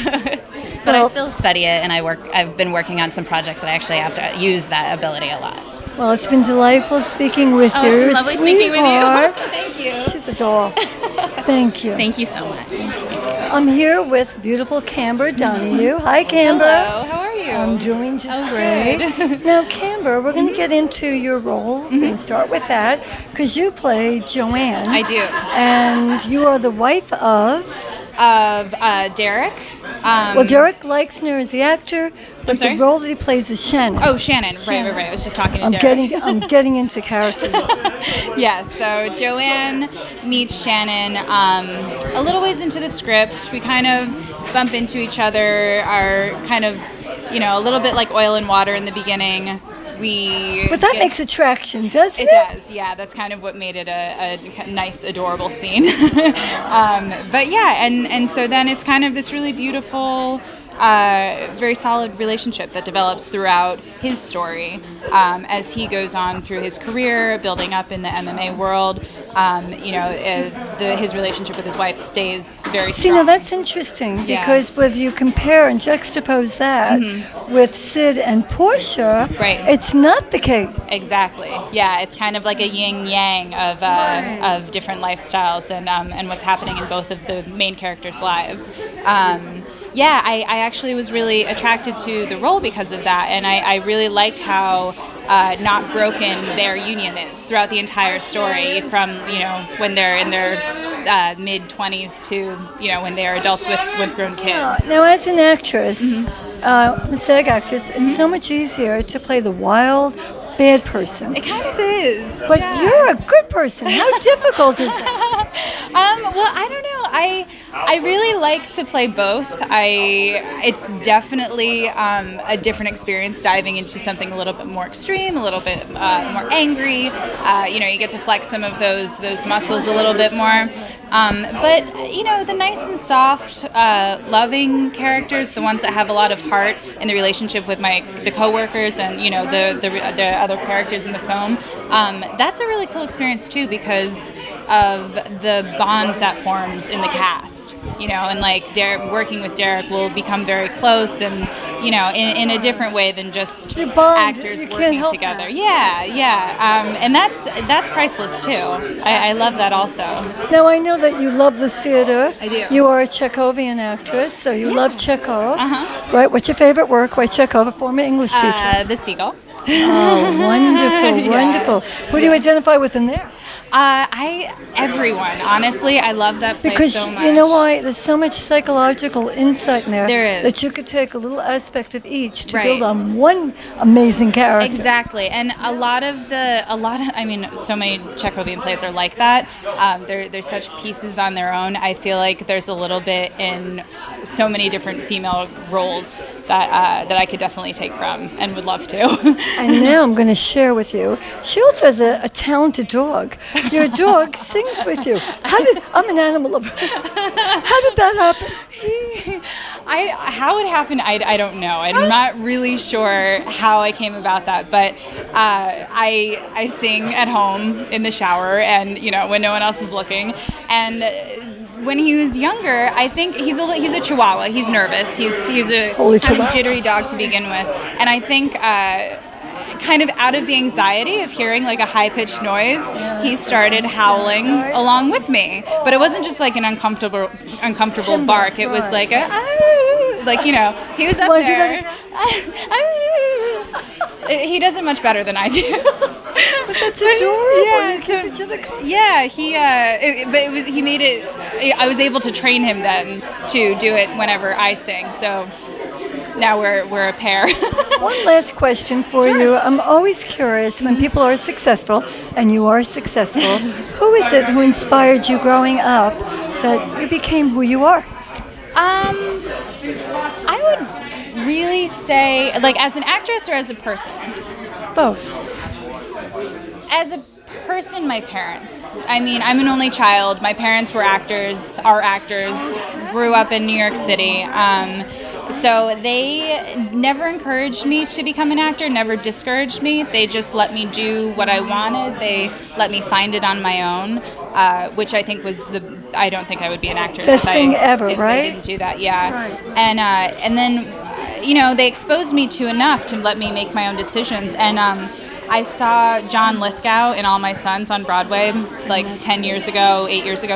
But I still study it, and I've been working on some projects that I actually have to use that ability a lot. Well, it's been delightful speaking with you. It's been lovely speaking with you. Thank you. She's a doll. Thank you. Thank you so much. Thank you. I'm here with beautiful Camber Donahue. Hi, Camber. Hello, how are you? I'm doing just great. Now, Camber, we're going to get into your role. We're going to start with that because you play Joanne. I do. And you are the wife of Derek. Well, Derek Leixner is the actor, but the sorry? role that he plays is Shannon. Oh, Shannon. Right. I was just talking to I'm Derek. I'm getting into character. Yeah, so Joanne meets Shannon a little ways into the script. We kind of bump into each other, are kind of, a little bit like oil and water in the beginning. But that makes attraction, doesn't it? It does, yeah. That's kind of what made it a nice, adorable scene. But yeah, and so then it's kind of this really beautiful, very solid relationship that develops throughout his story as he goes on through his career, building up in the MMA world. His relationship with his wife stays very strong. See, now that's interesting because whether you compare and juxtapose that with Sid and Portia, it's not the case. Exactly. Yeah, it's kind of like a yin-yang of different lifestyles and what's happening in both of the main characters' lives. I actually was really attracted to the role because of that, and I really liked how not broken their union is throughout the entire story, from when they're in their mid-20s to when they're adults with grown kids. Now, as an actress, a SAG actress, it's so much easier to play the wild, bad person. It kind of is. But you're a good person. How difficult is that? Well, I don't know. I really like to play both. It's definitely a different experience diving into something a little bit more extreme, a little bit more angry. You get to flex some of those muscles a little bit more. But the nice and soft, loving characters, the ones that have a lot of heart in the relationship with the coworkers and the other characters in the film, that's a really cool experience too because of the bond that forms in the cast. And like working with Derek will become very close and in a different way than just actors working together. And that's priceless too. I love that also. Now I know that you love the theater. I do. You are a Chekhovian actress, so you love Chekhov. Right? What's your favorite work by Chekhov, a former English teacher? The Seagull. Oh, wonderful, wonderful. Who do you identify with in there? Everyone, honestly. I love that play because so much. You know why? There's so much psychological insight in there. There is. That you could take a little aspect of each to build on one amazing character. Exactly. And so many Chekhovian plays are like that. They're such pieces on their own. I feel like there's a little bit in so many different female roles that I could definitely take from and would love to. And now I'm going to share with you. She also has a talented dog. Your dog sings with you. I'm an animal lover. How did that happen? How it happened, I don't know. I'm not really sure how I came about that, but I sing at home in the shower and when no one else is looking. And when he was younger, I think he's a Chihuahua. He's nervous. He's a kind of jittery dog to begin with, and I think kind of out of the anxiety of hearing like a high-pitched noise, he started howling along with me. But it wasn't just like an uncomfortable bark. It was like he was up there. He does it much better than I do. But that's adorable. He made it. I was able to train him then to do it whenever I sing. So now we're a pair. One last question for you. I'm always curious when people are successful, and you are successful, who is it who inspired you growing up that you became who you are? I would really say, like, as an actress or as a person? Both. As a person, my parents. I mean, I'm an only child. My parents are actors, grew up in New York City. So they never encouraged me to become an actor, never discouraged me. They just let me do what I wanted. They let me find it on my own, which I think was I don't think I would be an actress best thing ever, if right? they didn't do that, yeah. Right. And then, they exposed me to enough to let me make my own decisions. And I saw John Lithgow in All My Sons on Broadway like 8 years ago,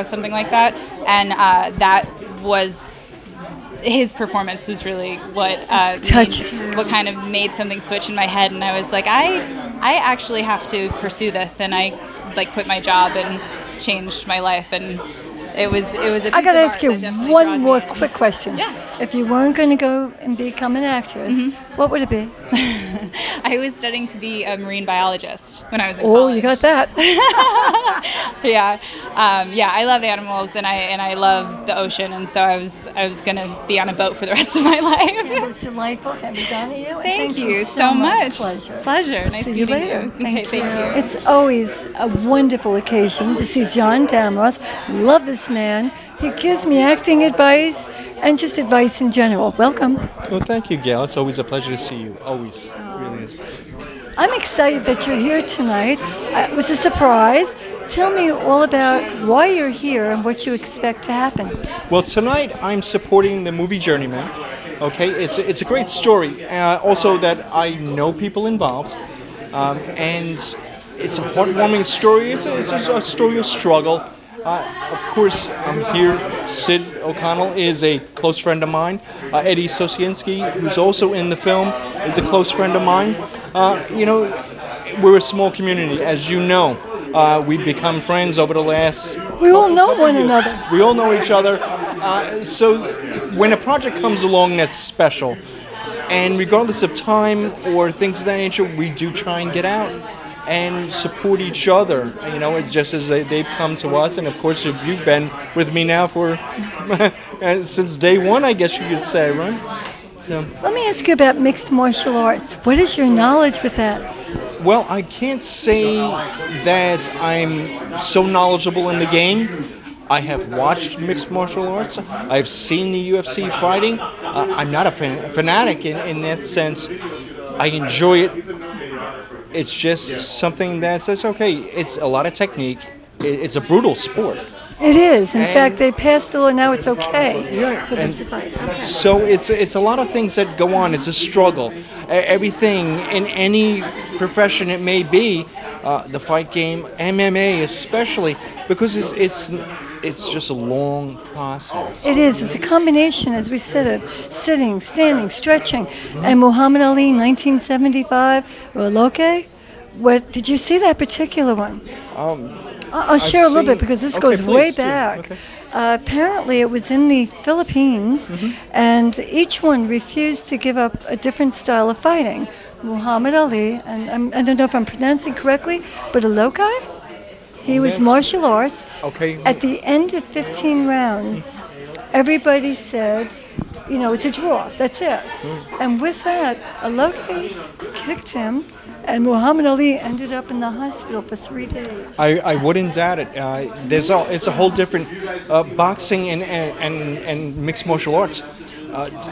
something like that. And that was... his performance was really what what kind of made something switch in my head, and I was like, I actually have to pursue this, and I quit my job and changed my life, and it was a piece I got to of ask art you that definitely one drawn more me in. quick question. Yeah. If you weren't going to go and become an actress, what would it be? I was studying to be a marine biologist when I was in Oh, college. you got that. Yeah, I love animals and I love the ocean, and so I was gonna be on a boat for the rest of my It life. was delightful having done you. And Thank you so much. Pleasure. Nice See you meeting later. you. Okay, thank you. It's always a wonderful occasion to see John Damroth. Love this man. He gives me acting advice and just advice in general. Welcome. Well, thank you, Gail. It's always a pleasure to see you. Always. It really is. I'm excited that you're here tonight. It was a surprise. Tell me all about why you're here and what you expect to happen. Well, tonight I'm supporting the movie Journeyman. Okay, it's a great story. Also, that I know people involved, and it's a heartwarming story. It's a story of struggle. Of course, I'm here. Sid O'Connell is a close friend of mine. Eddie Sosienski, who's also in the film, is a close friend of mine. We're a small community, as you know. We've become friends over the last. We all know couple one years. another. We all know each other. So when a project comes along that's special, and regardless of time or things of that nature, we do try and get out and support each other. It's just as they've come to us, and of course, if you've been with me now for since day one, I guess you could say, right? So. Let me ask you about mixed martial arts. What is your knowledge with that? Well, I can't say that I'm so knowledgeable in the game. I have watched mixed martial arts. I've seen the UFC fighting. I'm not a fanatic in that sense. I enjoy it. It's just something that's okay. It's a lot of technique. It's a brutal sport. It is. In And- fact, they passed the law. Now it's okay Yeah, for them and to fight. Okay. so it's a lot of things that go on. It's a struggle. Everything in any profession it may be, the fight game, MMA especially, because it's just a long process. It is. It's a combination, as we said, of sitting, standing, stretching. And Muhammad Ali, 1975, Loke. What did you see that particular one? I'll share a little bit because this goes way please do. back. Okay. Apparently, it was in the Philippines, and each one refused to give up a different style of fighting. Muhammad Ali, and I don't know if I'm pronouncing correctly, but Lokai? He was Yes. martial arts. Okay. At the end of 15 rounds, everybody said, it's a draw. That's it. And with that, Lokai kicked him, and Muhammad Ali ended up in the hospital for 3 days. I wouldn't doubt it. It's a whole different boxing and mixed martial arts.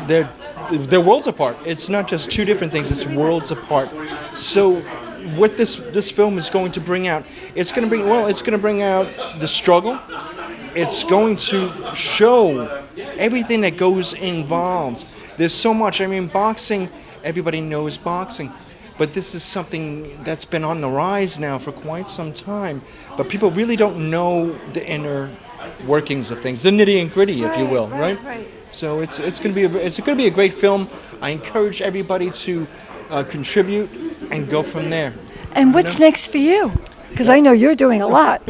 They're worlds apart. It's not just two different things. It's worlds apart. So what this film is going to bring out, it's going to bring out the struggle. It's going to show everything that goes involved. There's so much. I mean, boxing. Everybody knows boxing. But this is something that's been on the rise now for quite some time. But people really don't know the inner workings of things, the nitty and gritty, if you will, right? So it's going to be a great film. I encourage everybody to contribute and go from there. And what's next for you? Because I know you're doing a lot.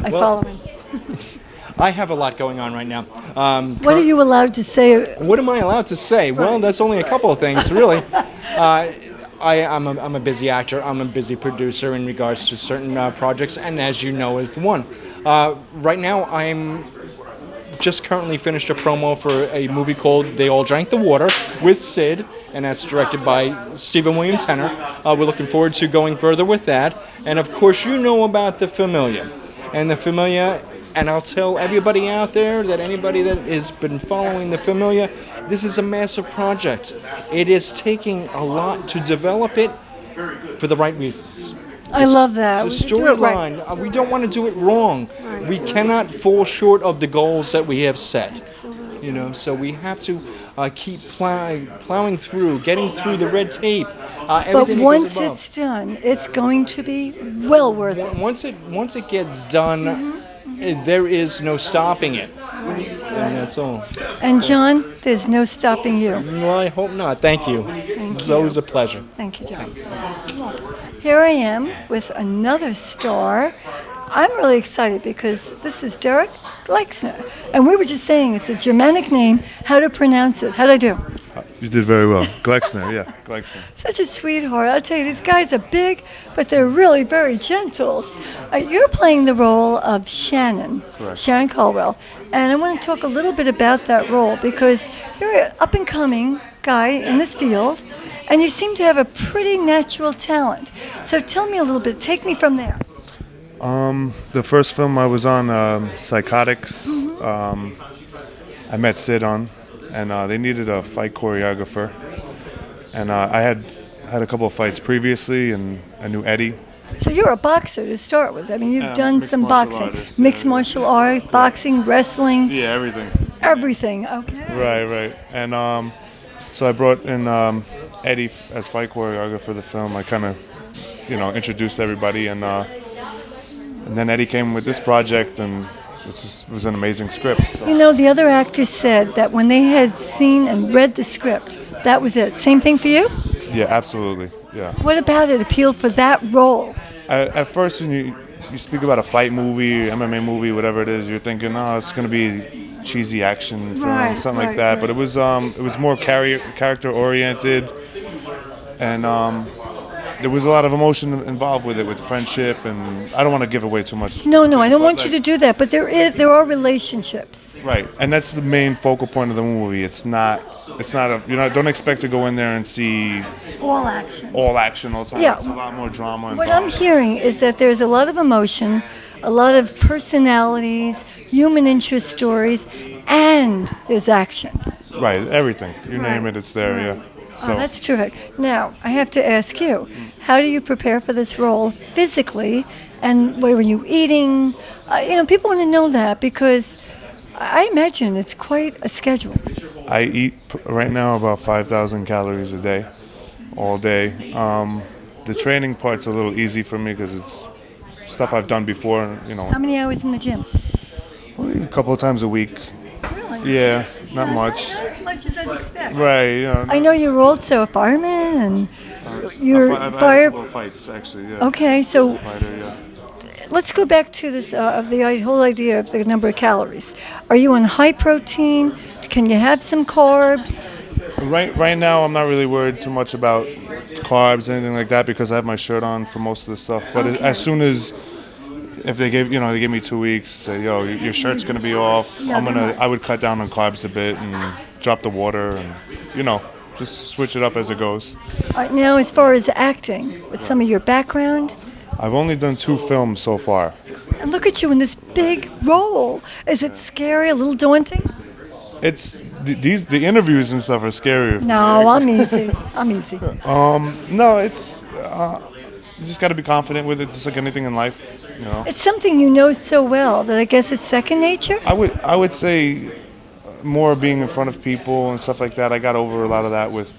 I follow him. I have a lot going on right now. What are you allowed to say? What am I allowed to say? Well, that's only a couple of things, really. I'm a busy actor. I'm a busy producer in regards to certain projects, and as you know, is one. Right now, I'm just currently finished a promo for a movie called They All Drank the Water with Sid, and that's directed by Stephen William Tenner. We're looking forward to going further with that. And of course, you know about The Familiar. And The Familiar, and I'll tell everybody out there that anybody that has been following The Familiar, this is a massive project. It is taking a lot to develop it for the right reasons. I love that. The We do it right. storyline, we don't want to do it wrong. We cannot fall short of the goals that we have set. So we have to keep plowing through, getting through the red tape. But Everything that once goes involved. it's done, it's going to be well worth it. Once it gets done, there is no stopping it. And that's all. And John, there's no stopping you. Well, I hope not. Thank you. It's always a pleasure. Thank you, John. Here I am with another star. I'm really excited because this is Derek Gleixner. And we were just saying it's a Germanic name. How to pronounce it? How'd I do? You did very well. Gleixner, yeah, Gleixner. Such a sweetheart. I'll tell you, these guys are big, but they're really very gentle. You're playing the role of Shannon. Correct. Sharon Caldwell. And I want to talk a little bit about that role because you're an up-and-coming guy in this field, and you seem to have a pretty natural talent. So tell me a little bit. Take me from there. The first film I was on, Psychotics, I met Sid on, and they needed a fight choreographer. And I had a couple of fights previously, and I knew Eddie. So you're a boxer to start with. I mean, you've done mixed some martial boxing. artist, Mixed yeah. martial art, boxing, wrestling, Yeah, everything. everything. Okay. Right. And so I brought in Eddie as fight choreographer for the film. I kind of, introduced everybody, and then Eddie came with this project, and it was an amazing script. So. You know, the other actors said that when they had seen and read the script, that was it. Same thing for you? Yeah, absolutely. Yeah. What about it appealed for that role? At first, when you speak about a fight movie, MMA movie, whatever it is, you're thinking, oh, it's going to be cheesy action film, Right, something right, like that. right. But it was more character oriented, and there was a lot of emotion involved with it, with friendship, and I don't want to give away too much. No, I don't want you to do that, but there are relationships. Right, and that's the main focal point of the movie. It's not don't expect to go in there and see All action. all action all the time. Yeah. It's a lot more drama What I'm involved. hearing is that there's a lot of emotion, a lot of personalities, human interest stories, and there's action. Right, everything. You Right. name it, it's there, yeah. Oh, that's terrific. Now, I have to ask you, how do you prepare for this role physically, and what were you eating? People want to know that because I imagine it's quite a schedule. I eat right now about 5,000 calories a day, all day. The training part's a little easy for me because it's stuff I've done before, How many hours in the gym? a couple of times a week. Really? Yeah, not much. Not as much as I'd expect. Right, I know you're also a fireman, and you're I've had a fire. couple of fights, actually, yeah. Okay, so Fighter, yeah. let's go back to this of the whole idea of the number of calories. Are you on high protein? Can you have some carbs? Right now, I'm not really worried too much about carbs, anything like that, because I have my shirt on for most of the stuff. But as soon as, if they gave me 2 weeks, say, your shirt's gonna be off. I would cut down on carbs a bit and drop the water, and just switch it up as it goes. All right, now, as far as acting, with some of your background, I've only done 2 films so far. and look at you in this big role. Is it scary? A little daunting? It's the interviews and stuff are scary. No, I'm easy. I'm easy. No, it's you just got to be confident with it, just like anything in life. It's something you know so well that I guess it's second nature. I would say more being in front of people and stuff like that. I got over a lot of that with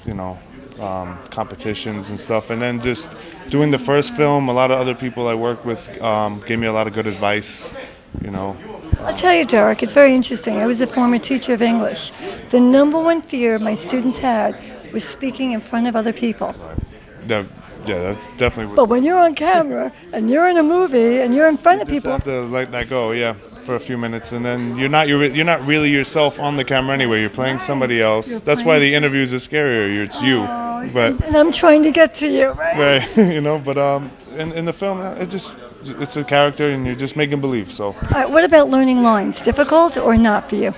competitions and stuff, and then just doing the first film. A lot of other people I worked with gave me a lot of good advice. I'll tell you, Derek, it's very interesting. I was a former teacher of English. The number one fear my students had was speaking in front of other people. That's definitely. But when you're on camera and you're in a movie and you're in front of You people, have to let that go, yeah, for a few minutes, and then you're not really yourself on the camera anyway. You're playing somebody else. That's why the interviews are scarier. It's you, but and I'm trying to get to you, right? right, But in the film, it's a character, and you're just making believe. So. All right, what about learning lines? Difficult or not for you?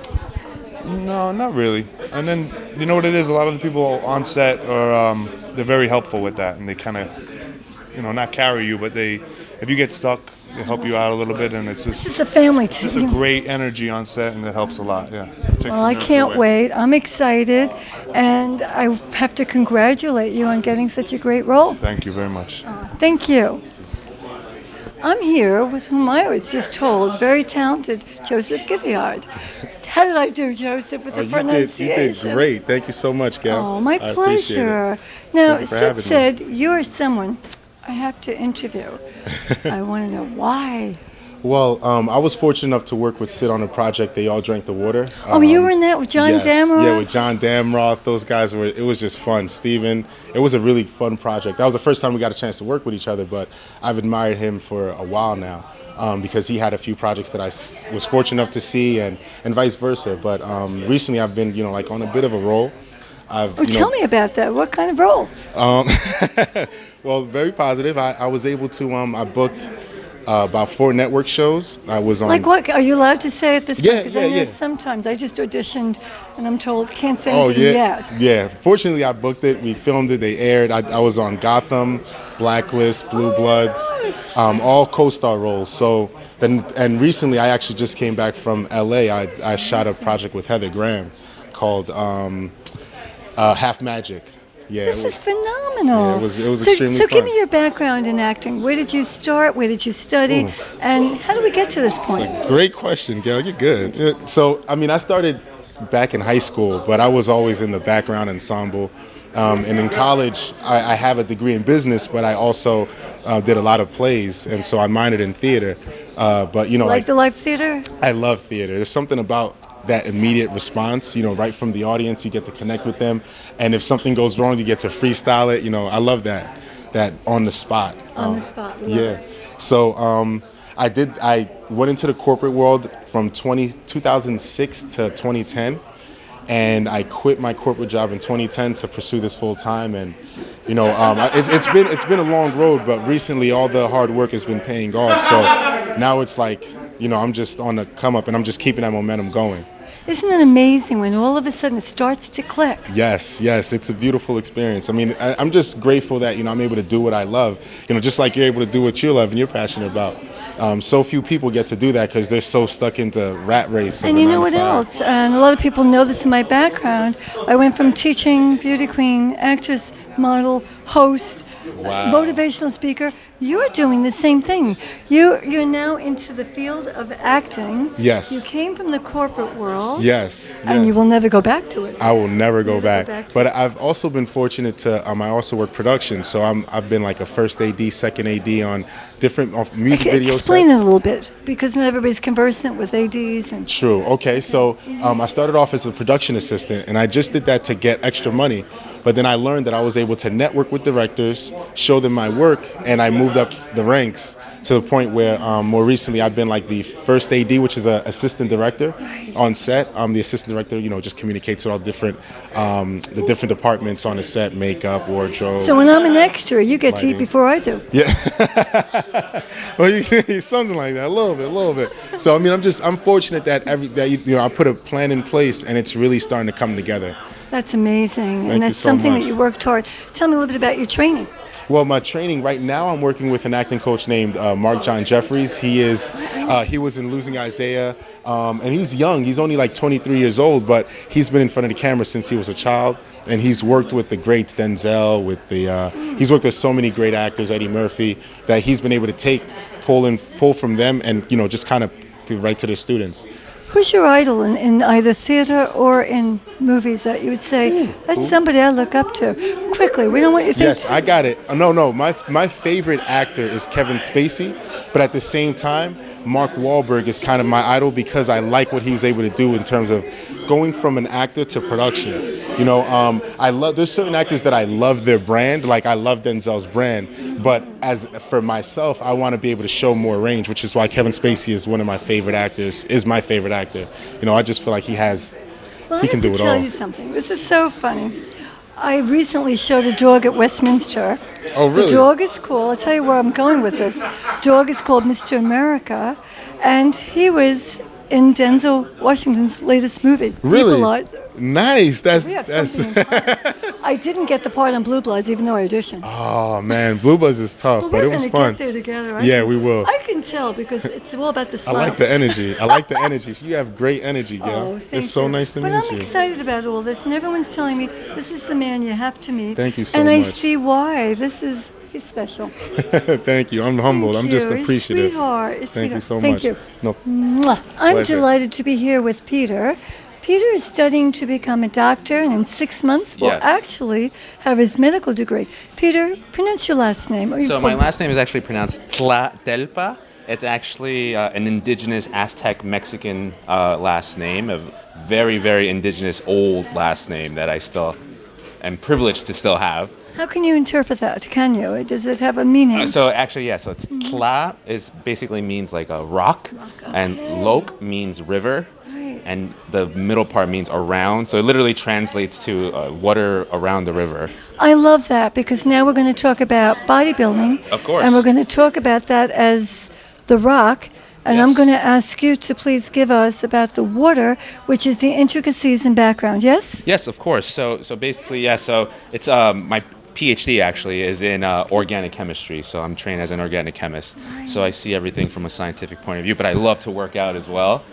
No, not really. And then you know what it is. A lot of the people on set are they're very helpful with that, and they kind of not carry you, but if you get stuck, they help you out a little bit, and it's just. It's a family It's a team. great energy on set, and it helps a lot. Yeah. It takes Well, the I nerves can't away. wait. I'm excited, and I have to congratulate you on getting such a great role. Thank you very much. Thank you. I'm here with whom I was just told is very talented Joseph Giveyard. How did I do, Joseph, with the You pronunciation? did great. Thank you so much, Gail. Oh, my I appreciate pleasure. it. Now, Thank you for Sid having me. said you're someone I have to interview. I want to know why. Well, I was fortunate enough to work with Sid on a project, They All Drank the Water. Oh, you were in that with John yes. Damroth? Yeah, with John Damroth. Those guys were, it was just fun. Steven, it was a really fun project. That was the first time we got a chance to work with each other, but I've admired him for a while now. Because he had a few projects that I was fortunate enough to see, and vice versa. But recently, I've been, like on a bit of a roll. Tell me about that. What kind of role? Well, very positive. I was able to. I booked about 4 network shows. I was on. Like what? Are you allowed to say at this point? Yeah, Because I know yeah. sometimes I just auditioned, and I'm told can't say Oh anything yeah, yet. yeah. Fortunately, I booked it. We filmed it. They aired. I was on Gotham, Blacklist, Blue Bloods, all co-star roles. So then, and recently, I actually just came back from LA. I shot a project with Heather Graham called Half Magic. Yeah, This is phenomenal. Yeah, it was so, extremely So give fun. me your background in acting. Where did you start? Where did you study? And how did we get to this point? Great question, Gail. You're good. So, I mean, I started back in high school, but I was always in the background ensemble. And in college, I have a degree in business, but I also did a lot of plays, and so I minored in theater. But Like the live theater? I love theater. There's something about that immediate response, right from the audience. You get to connect with them, and if something goes wrong, you get to freestyle it. I love that on the spot. On the spot. Yeah. So I went into the corporate world from 2006 to 2010, and I quit my corporate job in 2010 to pursue this full time. And it's been a long road, but recently all the hard work has been paying off. So now it's like I'm just on the come up, and I'm just keeping that momentum going. Isn't it amazing when all of a sudden it starts to click? Yes, it's a beautiful experience. I mean, I'm just grateful that I'm able to do what I love. Just like you're able to do what you love and you're passionate about. So few people get to do that because they're so stuck into rat race. And you know what else? And a lot of people know this in my background. I went from teaching, beauty queen, actress, model, host, motivational speaker. You're doing the same thing. You're now into the field of acting. Yes. You came from the corporate world. Yes. And you will never go back to it. I will never go Never back. to But it. I've also been fortunate to. I also work production, so I've been like a first AD, second AD on different music video sets. Explain it a little bit, because not everybody's conversant with ADs and. True. Okay. So I started off as a production assistant, and I just did that to get extra money. But then I learned that I was able to network with directors, show them my work, and I moved up the ranks to the point where more recently I've been like the first AD, which is an assistant director on set. The assistant director, just communicates with all the different departments on the set, makeup, wardrobe. So when I'm an extra, you get to eat before I do. Yeah. Well, something like that, a little bit. So I mean, I'm fortunate that I put a plan in place, and it's really starting to come together. That's amazing. Thank And you that's so something much. that you worked hard. Tell me a little bit about your training. Well, my training right now, I'm working with an acting coach named Mark John Jeffries. He was in Losing Isaiah, and he's young. He's only like 23 years old, but he's been in front of the camera since he was a child, and he's worked with the greats, Denzel, he's worked with so many great actors, Eddie Murphy, that he's been able to pull from them and, just kind of be right to the students. Who's your idol in either theater or in movies that you would say, that's somebody I look up to? Quickly, we don't want you to think. Yes, I got it. No. My favorite actor is Kevin Spacey, but at the same time, Mark Wahlberg is kind of my idol because I like what he was able to do in terms of going from an actor to production. There's certain actors that I love their brand, like I love Denzel's brand, but as for myself, I want to be able to show more range, which is why Kevin Spacey is one of my favorite actors, is my favorite actor. I just feel like he can do it all. I have to tell you something. This is so funny. I recently showed a dog at Westminster. Oh, really? The dog is cool. I'll tell you where I'm going with this. Dog is called Mr. America, and he was in Denzel Washington's latest movie. Really? Equalizer. Nice. We have something in common. I didn't get the part on Blue Bloods, even though I auditioned. Oh man, Blue Buzz is tough, Well, but it we're was gonna fun. get there together, right? Yeah, we will. I can tell because it's all about the I smile. like the energy. You have great energy, Gail. Oh, thank It's so you. nice to but meet I'm you. excited about all this, and everyone's telling me this is the man you have to meet. Thank you so and I much. see why. He's special. Thank you. I'm humbled. Thank I'm just you. appreciative. Sweetheart. Thank you so Thank much. you. No. Mwah. I'm Pleasure. delighted to be here with Peter. Peter is studying to become a doctor, and in 6 months will Yes. actually have his medical degree. Peter, pronounce your last name. So my last name is actually pronounced Tlatelpa, It's actually an indigenous Aztec Mexican last name, a very, very indigenous old last name that I still am privileged to still have. How can you interpret that? Can you? Does it have a meaning? So actually, yeah. So it's Tla is basically means like a rock, and Lok means river, and the middle part means around. So it literally translates to water around the river. I love that because now we're going to talk about bodybuilding. Of course. And we're going to talk about that as the rock. And I'm going to ask you to please give us about the water, which is the intricacies and background. Yes? Yes, of course. So basically, yeah. So it's my PhD actually is in organic chemistry. So I'm trained as an organic chemist. So I see everything from a scientific point of view. But I love to work out as well.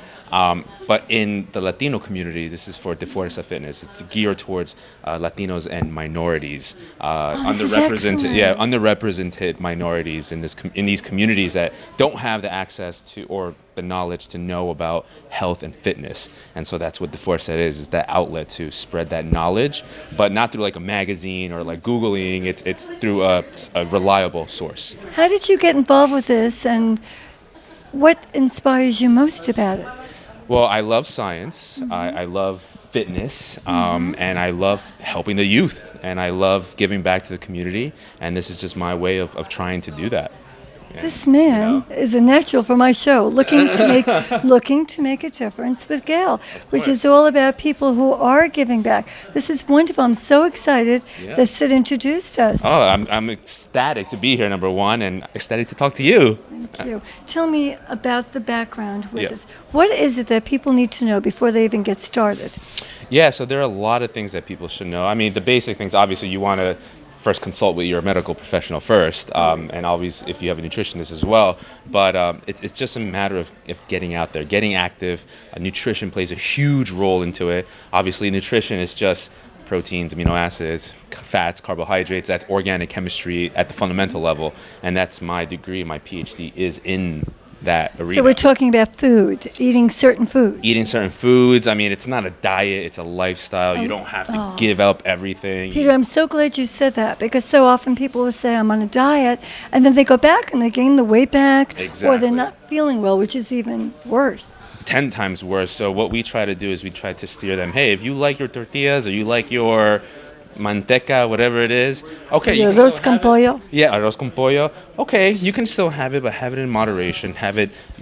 But in the Latino community, this is for De Fuerza Fitness. It's geared towards Latinos and minorities, underrepresented minorities in these communities that don't have the access to or the knowledge to know about health and fitness. And so that's what De Fuerza is that outlet to spread that knowledge, but not through like a magazine or like Googling. It's through a reliable source. How did you get involved with this, and what inspires you most about it? Well, I love science, I love fitness, and I love helping the youth, and I love giving back to the community, and this is just my way of trying to do that. This man is a natural for my show, looking to make a difference with Gail, which is all about people who are giving back. This is wonderful. I'm so excited that Sid introduced us. Oh, I'm ecstatic to be here, number one, and ecstatic to talk to you. Thank you. Tell me about the background with this. What is it that people need to know before they even get started? Yeah, so there are a lot of things that people should know. I mean, the basic things, obviously, you want to first consult with your medical professional first, and always if you have a nutritionist as well. But it's just a matter of getting out there, getting active. Nutrition plays a huge role into it. Obviously, nutrition is just proteins, amino acids, fats, carbohydrates. That's organic chemistry at the fundamental level, and that's my degree. My PhD is in that arena. So we're talking about food, eating certain foods. Eating certain foods. I mean, it's not a diet, it's a lifestyle. You don't have to give up everything. Peter, I'm so glad you said that, because so often people will say, I'm on a diet, and then they go back and they gain the weight back, or they're not feeling well, which is even worse. 10 times worse. So what we try to do is we try to steer them, hey, if you like your tortillas or you like your manteca, whatever it is, okay. Arroz con pollo. Yeah, arroz con pollo. Okay, you can still have it, but have it in moderation.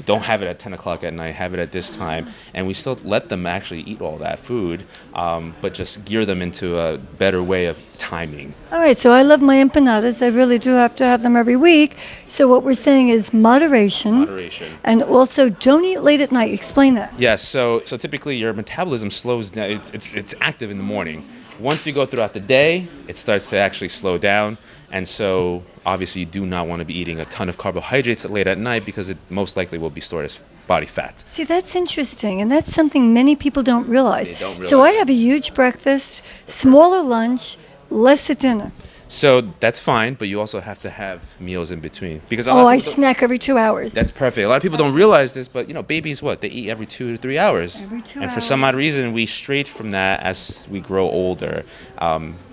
Don't have it at 10 o'clock at night. Have it at this time. And we still let them actually eat all that food, but just gear them into a better way of timing. All right, so I love my empanadas. I really do have to have them every week. So what we're saying is moderation. Moderation. And also don't eat late at night. Explain that. Yes, so typically your metabolism slows down. It's active in the morning. Once you go throughout the day, it starts to actually slow down. And so obviously you do not want to be eating a ton of carbohydrates late at night, because it most likely will be stored as body fat. See, that's interesting, and that's something many people don't realize. They don't realize. So I have a huge breakfast, smaller lunch, less at dinner. So that's fine, but you also have to have meals in between, because I snack every 2 hours. That's perfect. A lot of people don't realize this, but babies, they eat every 2 to 3 hours. Every 2 and hours. for some odd reason, we strayed from that as we grow older.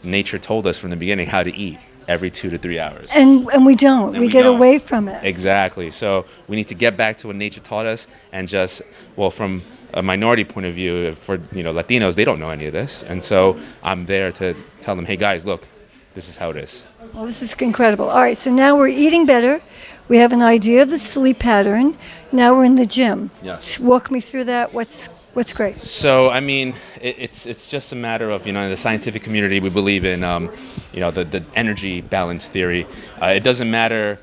Nature told us from the beginning how to eat every 2 to 3 hours. And we don't. We get away from it. Exactly. So we need to get back to what nature taught us, and just, from a minority point of view, for Latinos, they don't know any of this, and so I'm there to tell them, hey guys, look, this is how it is. Well, this is incredible. All right, so now we're eating better. We have an idea of the sleep pattern. Now we're in the gym. Yes. Walk me through that. What's great? So, I mean, it's just a matter of, in the scientific community, we believe in, the energy balance theory. It doesn't matter,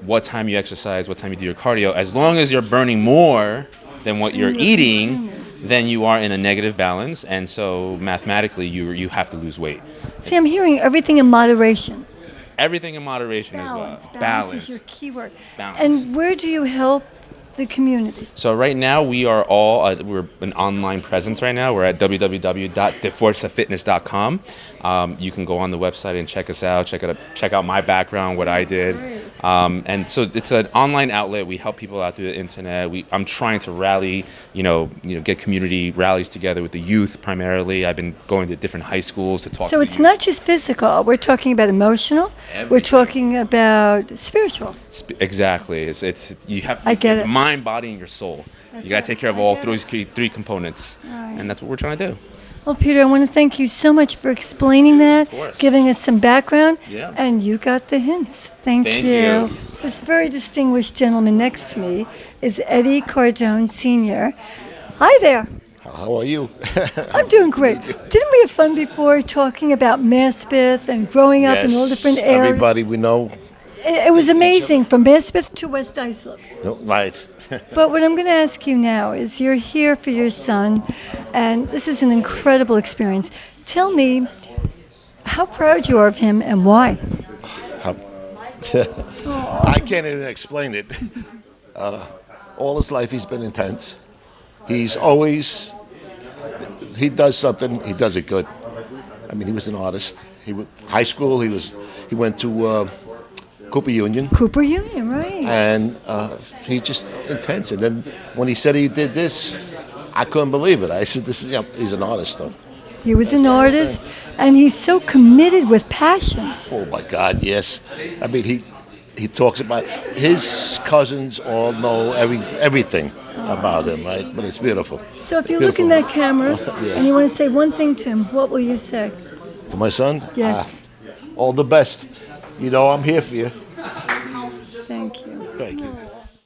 what time you exercise, what time you do your cardio, as long as you're burning more than what you're eating, then you are in a negative balance, and so mathematically you have to lose weight. See, I'm hearing everything in moderation. Everything in moderation as well. Balance is your key word. Balance. And where do you help the community? So right now we are we're an online presence right now. We're at www.defuerzafitness.com. You can go on the website and check us out. Check out my background, what I did. And so it's an online outlet. We help people out through the internet. I'm trying to rally, get community rallies together with the youth primarily. I've been going to different high schools to talk. So to it's youth. not just physical. We're talking about emotional. We're talking about spiritual. Exactly. It's you have I get it. mind, body, and your soul. You got to take care of all three components, and that's what we're trying to do. Well, Peter, I want to thank you so much for explaining that, course. giving us some background, Yeah. and you got the hints. Thank Thank you. you. This very distinguished gentleman next to me is Eddie Cardone Sr. Hi there. How are you? I'm doing great. Didn't we have fun before talking about Maspeth and growing up in all different areas? Everybody we know. It was amazing, from Maspeth to West Islip. Right. But what I'm going to ask you now is you're here for your son, and this is an incredible experience. Tell me how proud you are of him and why. I can't even explain it. All his life he's been intense. He does something, he does it good. I mean, he was an artist. High school, he went to Cooper Union. Cooper Union, right. And he just intense. And then when he said he did this, I couldn't believe it. I said, he's an artist, though. He was an artist, and he's so committed with passion. Oh, my God, yes. I mean, he talks about, his cousins all know everything about him, right? But it's beautiful. So if you look in that camera Yes. and you want to say one thing to him, what will you say? To my son? Yes. All the best. You know I'm here for you.